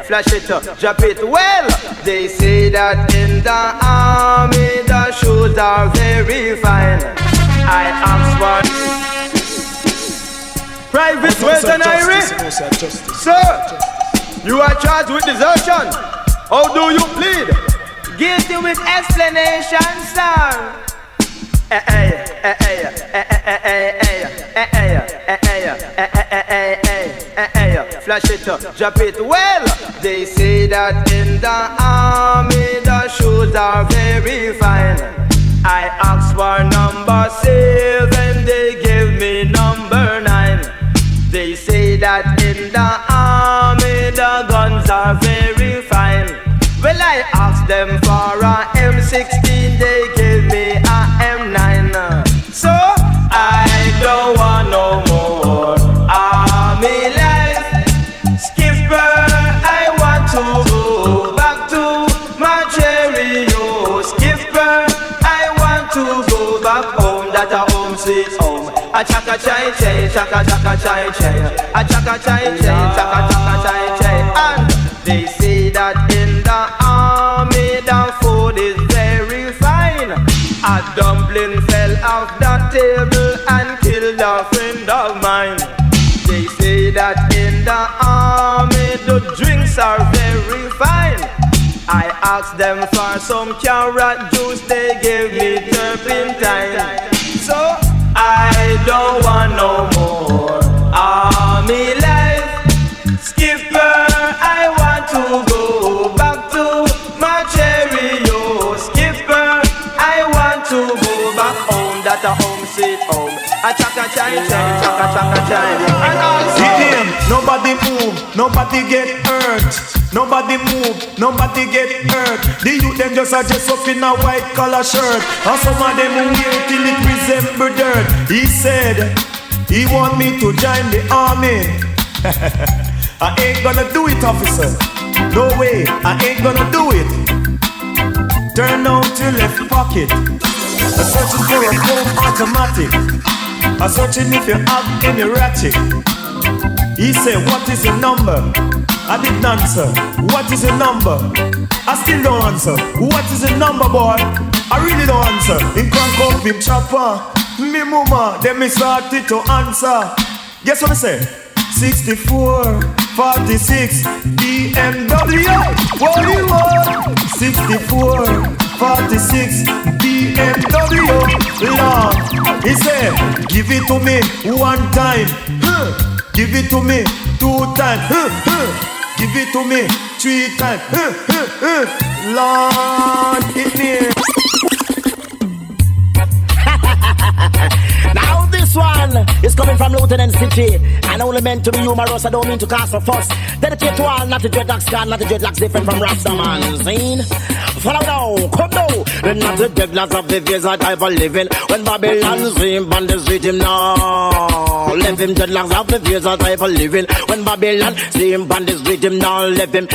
Flash it up, drop it. Well, they say that in the army the shoes are very fine. I ask for Private Wealth and Iris. Sir, you are charged with desertion. How do you plead? Guilty with explanation, sir. Flash it up, drop it. Well, they say that in the army the shoes are very fine. I asked for number 7, they gave me number 9. They say that in the army the guns are very fine. Well, I asked them for a M16, they gave me a M9. So I don't want no more army life. Skipper, I want to go back to my chariot. Skipper, I want to go back home. That a home sweet home. A chaka chai chai, chaka chaka chai chai. A chaka chai chai, chaka chaka chai chai. And they say that in the army the food is very fine. A dumpling fell off the table and killed a friend of mine. They say that in the army the drinks are very fine. I asked them for some carrot juice, they gave me turpentine. So I don't want no more army life. Skipper, I want to go back to my chariot. Skipper, I want to go back home. That a home sweet home. A chaka chai chai, chaka chaka chai. And also nobody move, nobody get hurt. Nobody move, nobody get hurt. The youth them just a dress up in a white collar shirt, and some of them wear till it resemble dirt. He said he want me to join the army. I ain't gonna do it, officer. No way, I ain't gonna do it. Turn out your left pocket. I'm searching for a home automatic. I'm searching if you have any ratchet. He said, what is your number? I didn't answer. What is your number? I still don't answer. What is your number, boy? I really don't answer. In crank up him chopper. Me mama, then me started to answer. Guess what I say? 64, 46, BMW. What do you want? 64, 46, BMW. Lord, he said, give it to me one time. Give it to me 2 times. Give it to me 3 times. Lord, hit me. Now this one is coming from Lieutenant City, and only meant to be humorous. I don't mean to cast a fuss. Dedicate to all, not the dreadlocks, God, not the dreadlocks different from Rastaman. Seen? follow now, come now. Then not the dreadlocks of the visa type of living. When Babylon swim on the rhythm now. Let him dreadlocks of the visa type of living. When Babylon swim on this rhythm now. Let him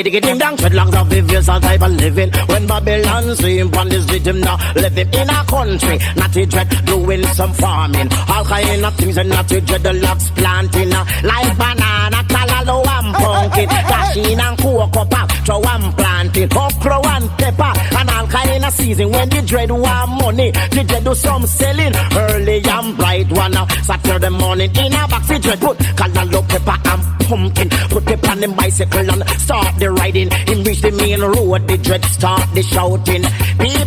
ding dong dreadlocks of the visa type of living. When Babylon swim on this rhythm now. Let him in a country, not to dread doing some farming. All kind of things and not to dread the locks planting. Like banana, callaloo and pumpkin. Cashin and cocoa pop, so I'm planting. Okra and pepper and all kind of season. When the dread want money, the dread do some selling. Early and bright one Saturday morning in a box the dread put callaloo, pepper and pumpkin. Put the on them bicycle and start the riding. In reach the main road, the dread start the shouting.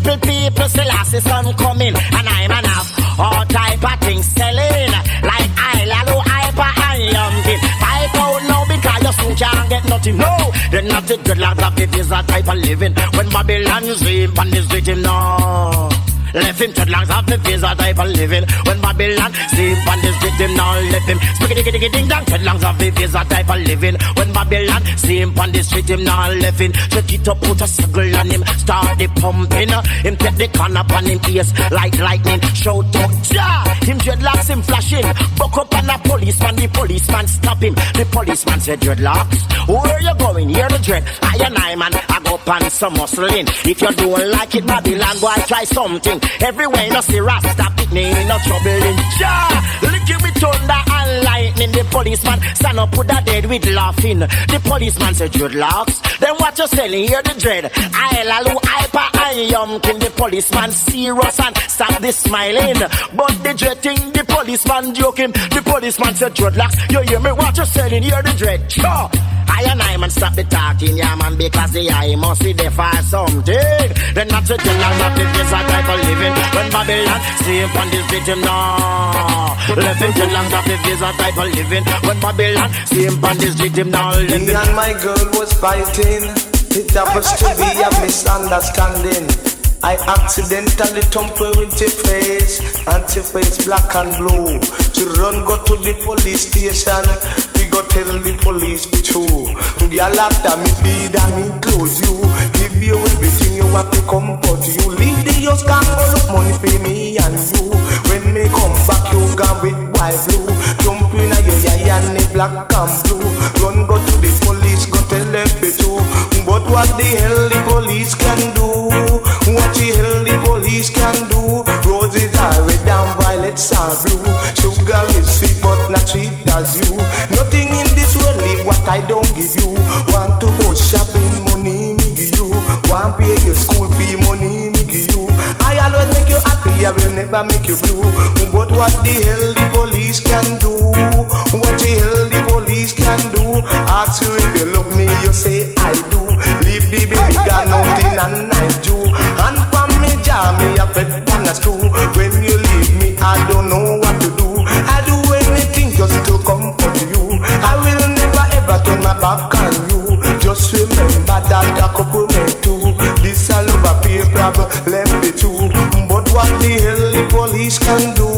People, Selassie sun coming, and I'm enough. All type of things selling, like Ilalo, Hyper, and Yumkin. 5 pound now because you soon can't get nothing. No, they're not the dreadlocks of it is a type of living. When Babylon sleep on this rhythm, no. Left him dreadlocks of the face a type of living. When Babylon sleep on this rhythm, now left him spiggity ding dong. Dreadlocks of the face a type of living. When Babylon sleep on this rhythm, now left him. Check it up, put a circle on him, start the pumping. Him take the corner on him ears like lightning. Shout out, ja! Him dreadlocks him flashing. Buck up on a policeman, the policeman stop him. The policeman said, dreadlocks, where you going? Hear the dread. I man, I go pan some muscling. If you don't like it, Babylon, go and try something. Everywhere you see Rasta, it ain't no trouble in ja. Lick it with thunder and lightning. The policeman stand up with a dead with laughing. The policeman said, dreadlocks, then what you selling? Hear the dread. Ilalu, Hyper, and Yumkin. The policeman serious and stop the smiling. But the dread thing, the policeman joking. The policeman said, dreadlocks, you hear me? What you selling? Hear the dread. Sure. I man stop the talking, yeah man, because the eye must be there for something. Then not to tell us that this is a type of living. When Babylon sleep on this rhythm now. Let him tell us that this is a type of living. When Babylon sleep on this rhythm now. Me and my girl was fighting. It happens to be a misunderstanding. I accidentally tump her with your face, and your face black and blue. She run go to the police station. We go tell the police too. Girl after me feed and me clothes you. Give you everything you want to comfort you. Leave the house, can't go look money for me and you. When me come back you gone with white blue. Jump in a your yaya and black and blue. Run go to the police, go tell them too. But what the hell the police can do? What the hell the police can do? Roses are red and violets are blue. Sugar is sweet but not sweet as you. Nothing in this world leave what I don't give you. Want to go shopping, money me give you. Want pay your school fee, money me give you. I always make you happy, I will never make you blue. But what the hell the police can do? What the hell the police can do? Ask you if you love me, you say I do. Leave the baby got nothing and I do. And from me jar me a pet on a stool. When you leave me, I don't know what to do. I do anything just to comfort you. I will never ever turn my back on you. Just remember that a couple men too. This all over paper left me too. But what the hell the police can do?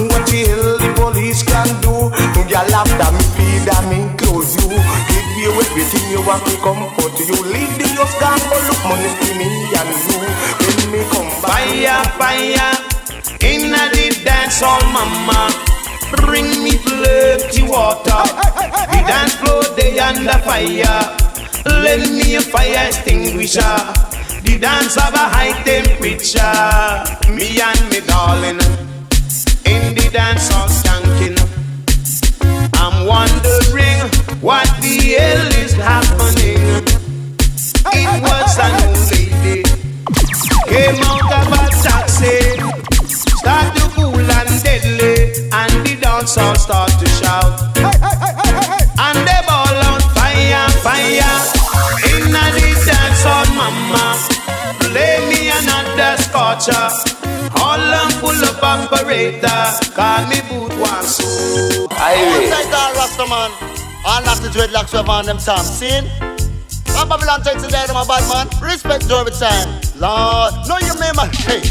What the hell the police can do? Y'all after me feed and me clothes you. Give you everything you want to comfort you. Leave the house, can't go look money for me and you. When me come back, fire, inna the dancehall, mama. Bring me plenty water. The dance floor they under fire. Lend me a fire extinguisher. The dance have a high temperature. Me and me darling in the dance hall skanking. I'm wondering what the hell is happening. It was an old lady came out of a taxi, start to cool and deadly, and the dance all start to shout. And they ball out fire, inna the dance hall, mama. Play me another scotcher. All I'm full of operator. Call me boot one so. Outside that Rasta man, all not the dreadlocks we have on them Sam. Seen? Babylon takes the day to my bad man. Respect to every time. Lord, no you may man. Hey.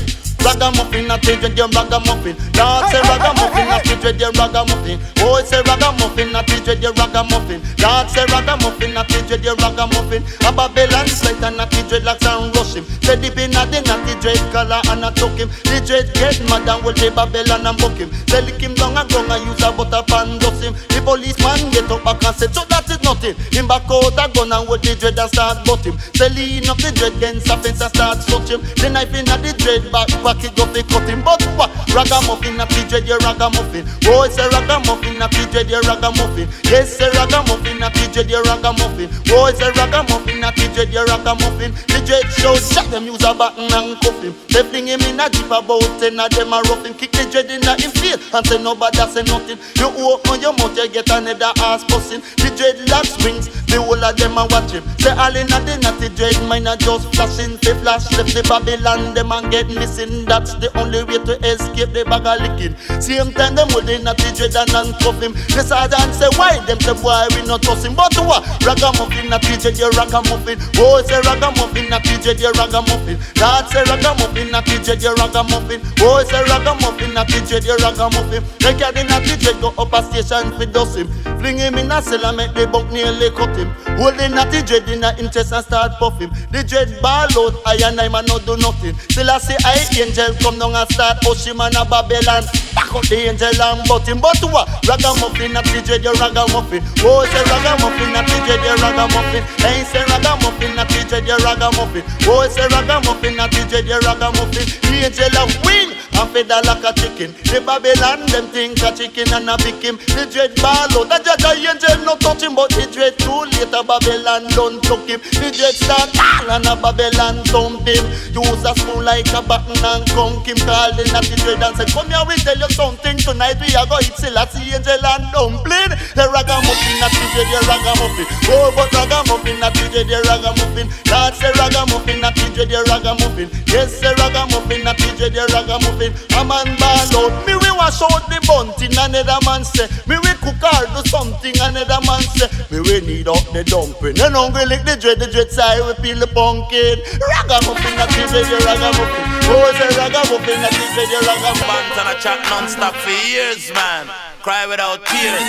Ragamuffin, not change with your ragamuffin. Lord say ragamuffin, not change with your ragamuffin. Oh, say ragamuffin. ragamuffin, a DJ the ragamuffin. Lord say ragamuffin, a DJ the ragamuffin. A Babylon slight and a DJ locks and rush him. Say deep in a den a DJ collar and a chuck him. DJ get mad and will the Babylon and buck him. Say lick him down and ground and use a butter pan dust him. The policeman get up back and say so that is nothing. Him back out a gun and with the dread and start butt him. Say lean up the dread against a fence and start touch him. The knife in a the dread back it go fi cut him. But what? Ragamuffin a DJ the ragamuffin. Oh say ragamuffin a DJ the ragamuffin. Yes say ragamuffin a DJ the ragamuffin. Oh say ragamuffin a DJ the ragamuffin. The dread show shot them use a button and cuff him. They fling him in a jeep about 10 of them a rough him. Kick the dread in a him face and say nobody say nothing. You open your mouth you get another ass busting. The dreadlocks wings, the whole of them a watch him. Say all in a the natty dread mine a just flashing. They flash left the Babylon them and get missing. That's the only way to escape the bag of licking. Same time them with the natty dread and uncuff him. The sergeant say why them say boy we not toss him. But what? Ragamuffin a DJ the ragamuffin. Oh say ragamuffin a DJ the ragamuffin. Lord say ragamuffin a DJ the ragamuffin. Oh say ragamuffin a DJ the ragamuffin. They carry natty dread go up a station fi dust him. Fling him in a cell and make the bunk nearly cut him. Holding natty dread in a interest and start puff him. The dread ball out, I and I man not do nothing. Still I say I angel come down and start push him and a Babylon. Back up the angel and butt him. But what? Ragamuffin a DJ the ragamuffin. Oh say ragamuffin a DJ the ragamuffin. Hey say ragamuffin a DJ the ragamuffin. Oh say ragamuffin a DJ the ragamuffin. The angel a win and fed a like a chicken. The Babylon them think a chicken and a pick him. The dread ball out, the judge a angel no touch him. But the dread too late a Babylon don't took him. The dread start and a Babylon thump him. Use a spoon like a button and conk him. Call the natty dread and say come here we tell you something. Tonight we are going to eat Selassie angel and dumpling. The ragamuffin a DJ the ragamuffin. Oh but ragamuffin a DJ the ragamuffin. Lord say ragamuffin a DJ the ragamuffin. Yes say ragamuffin a DJ the ragamuffin. A man ball out, me we wash out the bunting. Another man say, me we cook or do something. Another man say, me we need up the dumpling. And hungry lick the dread side we peel the pumpkin. Ragamuffin a DJ the ragamuffin. Oh say ragamuffin a DJ the ragamuffin. Bands and a chat non-stop for years, man. Cry without tears.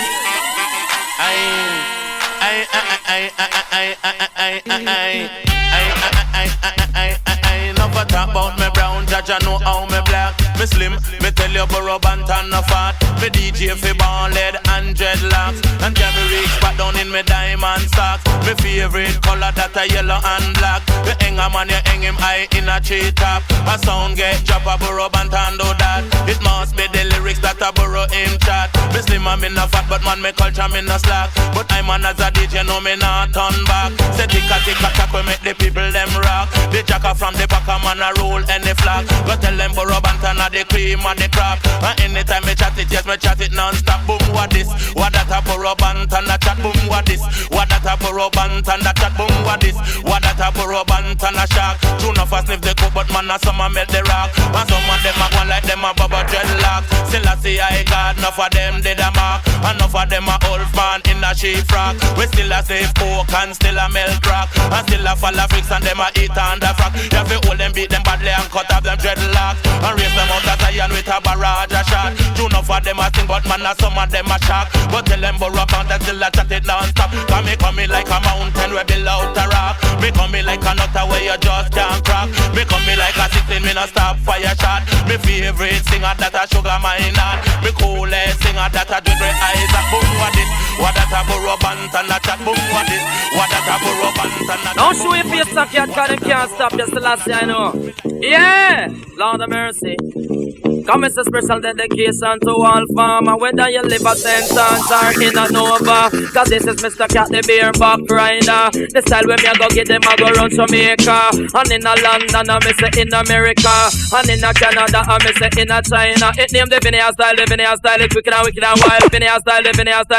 I never talk about me brown, judge I know how me black. Me slim, me tell you Burrow Bantan no fat. Me DJ fi born lead and dreadlocks. And carry rich back down in me diamond socks. Me favorite color that a yellow and black. You hang a man, you hang him high in a tree top. A sound get drop a Burrow Bantan do that. It must be the lyrics that a Burrow him chat. Me slim and me no fat, but man me culture me no slack. But I man as a DJ know me not turn back. Say ticka we make the people them rock. The jacker from the back a man a roll any flag. Go tell them Burrow Bantan a the cream and the crap. And anytime me chat it, yes me chat it non-stop. Boom what this, what that a Burrow Bantan a chat. Boom what this, what that a Burrow Bantan a chat. Boom what this, what that a Burrow Bantan a shark. True enough a sniff the coke, but man a some a melt the rock. And some of them a go like them a bubble dreadlock. Still I see I got enough of them did a mark. Enough of them a old man in a sheep rock. We still a save coke and still a melt rock. And still a fall a fix and them a eat on the frack. You have to hold them, beat them badly and cut off them dreadlocks. And raise them out of iron with a barrage a shot. True enough of them a sing, but man a some of them a shock. But tell them Burrow Bantan still a chat it non-stop. Cause me coming like a mountain where below a rock. Me coming like a nutter where you just can't crack. Me coming like a 16, me no stop fire shot. Me favorite singer that a sugar mine heart. Me coolest singer that a dread red eyes. Boom what this, what that a Burrow Bantan a chat. Boom what this, what that a Burrow Bantan a chat. Don't show your face up yet, cause them can't stop you still last I know. Yeah, Lord of mercy. Come it's a special dedication to all farmer. Whether you live at St. John's or in a Nova. Cause this is Mr. Cat the beer back rider. The style when me a go get them a go run Jamaica. And in a London I me say in America. And in a Canada I me say in a China. It name the Vineyard style, it's wicked and wild. Vineyard style,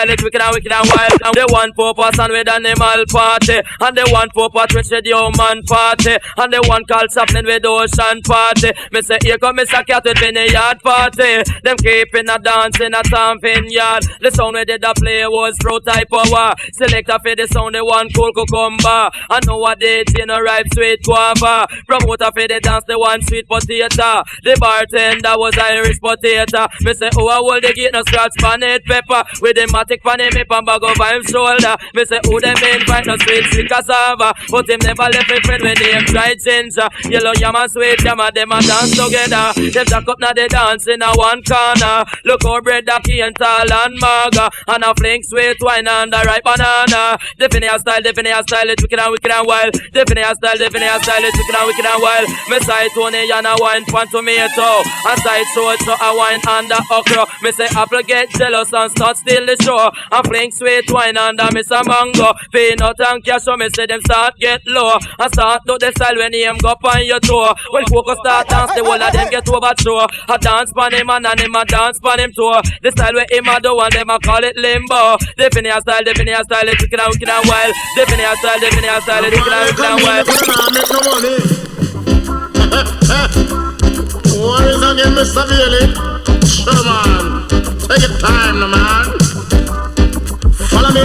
it's wicked and wild. And the one purpose and with animal party. And the one purpose with the human party. And the one called something with ocean party. Me say here come Mr. Cat with Vineyard yard party. Them keeping a dance in a thumping yard. The sound we did a play was through type power. Selector for the sound the one cool cucumber. I know what they you know ripe sweet guava. Promoter for the dance the one sweet potato. The bartender was Irish potato. Me say oh I hold the gate no scratch pan it pepper. With the matic pan him up and bag over him shoulder. Me say oh them invite no sweet cassava. But him never left me friend when they tried ginger. Yellow yam and sweet yam and them a dance together. Them jack up now they dance in a one corner. Look how bread a cane tall and maga. And a fling sweet wine and a ripe banana. Define style, it's wicked and wild. Define style, it's wicked and wild. Me side Tony and a wine pan tomato. And side show so a wine and a okra. Me say apple get jealous and start steal the show. And fling sweet wine and a miss a mango. Peanut and cash so me say them start get low. And start to the style when him go on your toe. When focus start dance the whole of them get overthrow. A dance pan him and him a dance pan him too. The style where him a do and them a call it limbo. Define style, it's wicked and wild. Define style, it's wicked and wild. Make no money. What is again, Mr. Bailey? Sure, man. Take your time, no man. Follow me,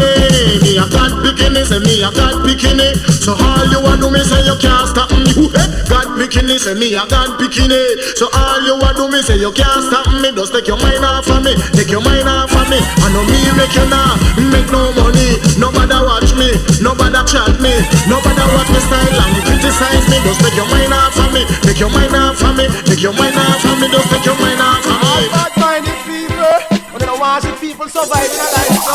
me a God bikini, say me a God bikini. So all you want do me say you can't stop me. God bikini, say me a God bikini. So all you want do me say you can't stop me. Just take your mind off of me, take your mind off of me. I know me make you now, make no money. Nobody watch me, nobody chat me, nobody watch me style and criticize me. Just take your mind off of me, take your mind off of me, take your mind off of me. Just take your mind off of me. All bad-minded people, when they don't want to see people survive in a life, so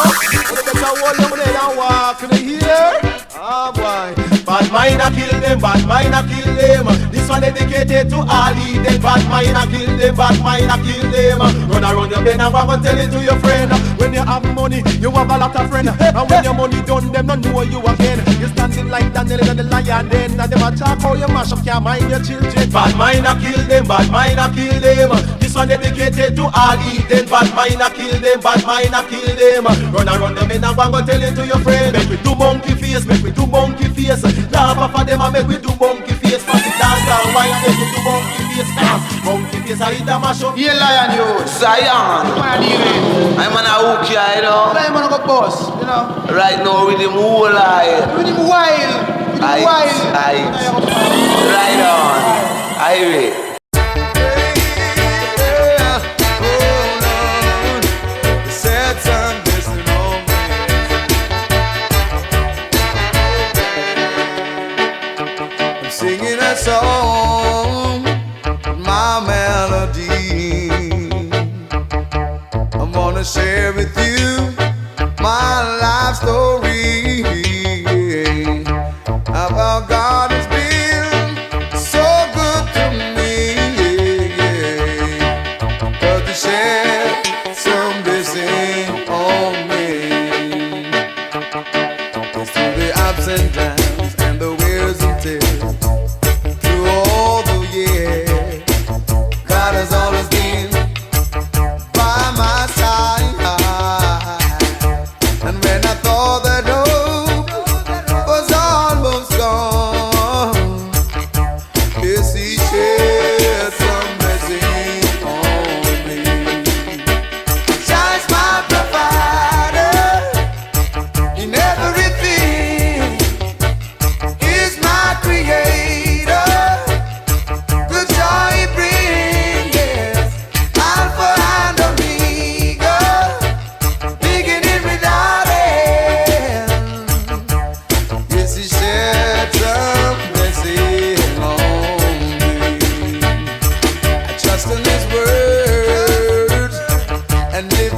when they get a hold of them and walk in the here. Ah boy, bad mind a kill them, bad mind a kill them. This one dedicated to all them. Bad mind a kill them, bad mind a kill them. Run around your bed and go and tell it to your friend. When you have money, you have a lot of friends. And when your money done, them don't know you again. You standing like Daniel and the lion then. And them a talk how you mash up, can't mind your children. Bad mind a kill them, bad mind a kill them. This one dedicated to all them. Bad mind a kill them, bad mind a kill them. Run around your bed and go and tell it to your friend. Make we do monkey face, make we do monkey face. Laugh off of them and make we do monkey face. Pass it down, down, why and make we do monkey face. Monkey face, I eat a mash up. Yeah, lion, you. Zion. I'm on a hook here, you know. I'm on a go boss, you know. Right now, with him whole eye. With him wild. With him wild. Right on. Irie. Singing a song, my melody. I'm gonna share with you my life story. About God has been so good to me. But to share some blessing on me. It's through the ups and downs and the wears and tears. All the years, God has always been by my side. And when I thought that hope was almost gone, yes, He shed some blessing on me. Shines my provider in everything. He's my creator.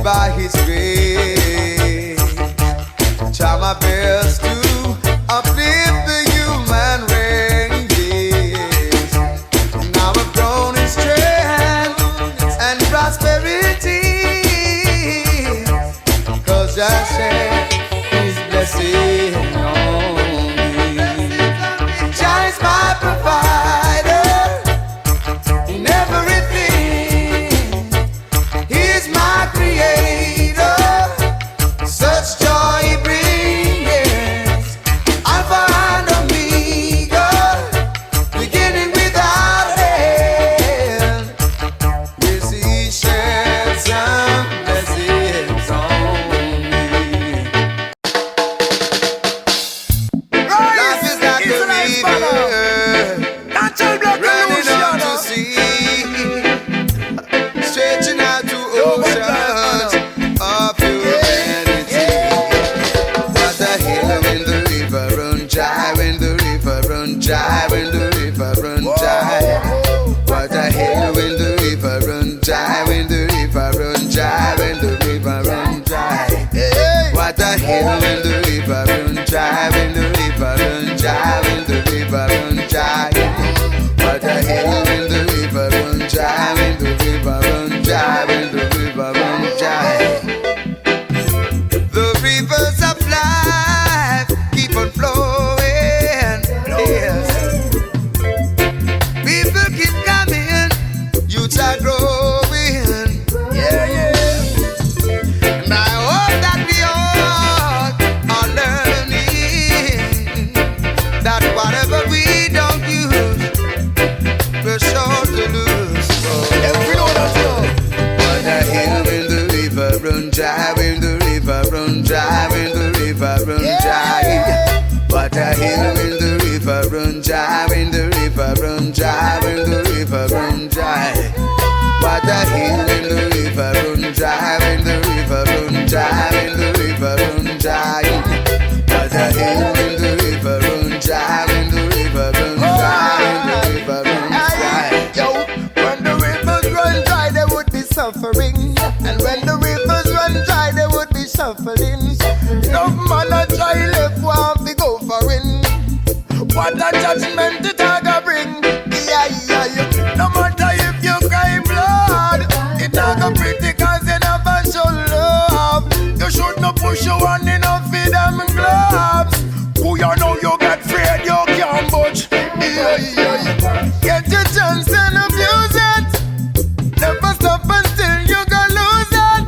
By His grace, try my best to uplift the human race. Now I've grown in strength and prosperity, 'cause I share His blessing on me. Jah is my provider in everything. He's my creator, such joy He brings. What a hill when the river run dry, when the river run dry, when the river run dry. What a hill when the river run dry, when the river run dry, when the river run dry. The rivers of life keep on flowing, yes. People keep coming, youths are growing, yeah, yeah. And I hope that we all are learning that whatever we don't use, we're sure to lose. Oh, we know that, What a hill when the river run dry, when the river run dry, when the river run dry. What a hill when the river run dry, when the river run dry, when the river run dry. What a hill when the river run dry, when the river run dry, when the river run dry. What a hill when the river run dry, when the river run dry, when the river run dry. Yo, when the rivers run dry, there would be suffering. And when the rivers run dry, there would be shuffling. No man a try left one we go for in. What a judgment it a go bring. Yeah, yeah, yeah. No matter if you cry blood, it a go pretty cause you never show love. You should not push your hand enough for them gloves. Who you know you get afraid you can't budge. Yeah, yeah, yeah. Get your chance and abuse it. Never stop until you go lose it.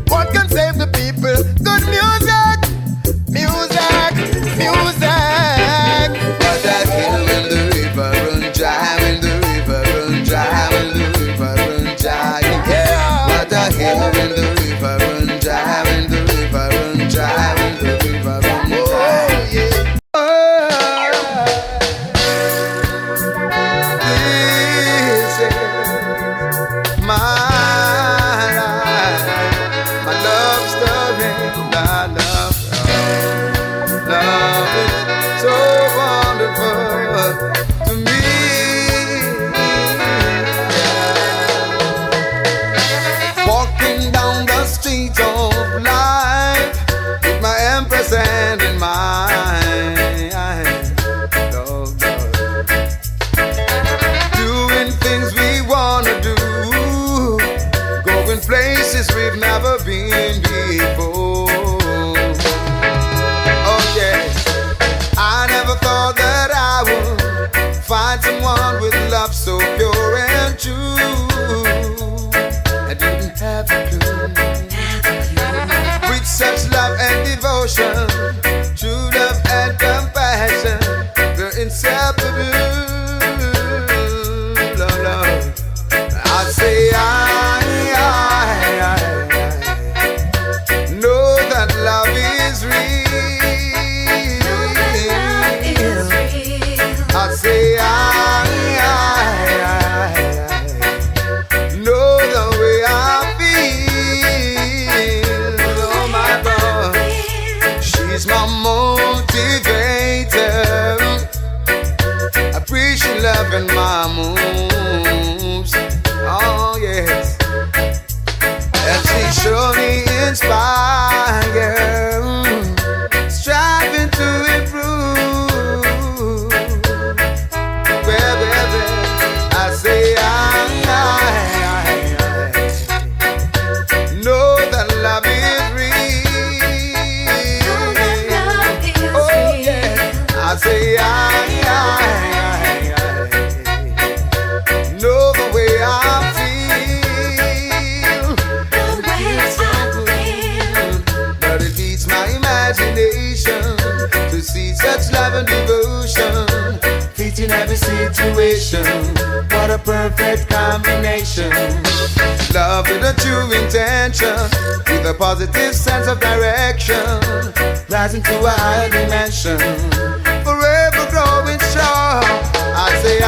What can save the people? Good music, music, music. What a hill when the river run dry, when the river run dry, when the river run dry. Yeah. What a hill when the river run dry, when the river run dry, when the river run dry. This is my life, my love story, my love is so wonderful to me. Walking down the streets of life with my empress hand in mine. Love, love. Doing things we wanna do, going places we've never been before. Oh yes, I never thought that I would find someone with love so pure and true. I didn't have a clue. With such love and devotion, true love and compassion, they're inseparable. Love, love. I say I know that love is real. I say I know the way I feel. Oh my God, she's my motivator. I appreciate love and my moves. Oh yes, and she surely inspires, striving to improve. Well, I say I know that love is real. Oh yeah, I say I know the way I feel. It feels so good, but it beats my imagination to see such love and devotion fit in every situation. What a perfect combination. Love with a true intention, with a positive sense of direction, rising to a higher dimension, forever growing strong. I say I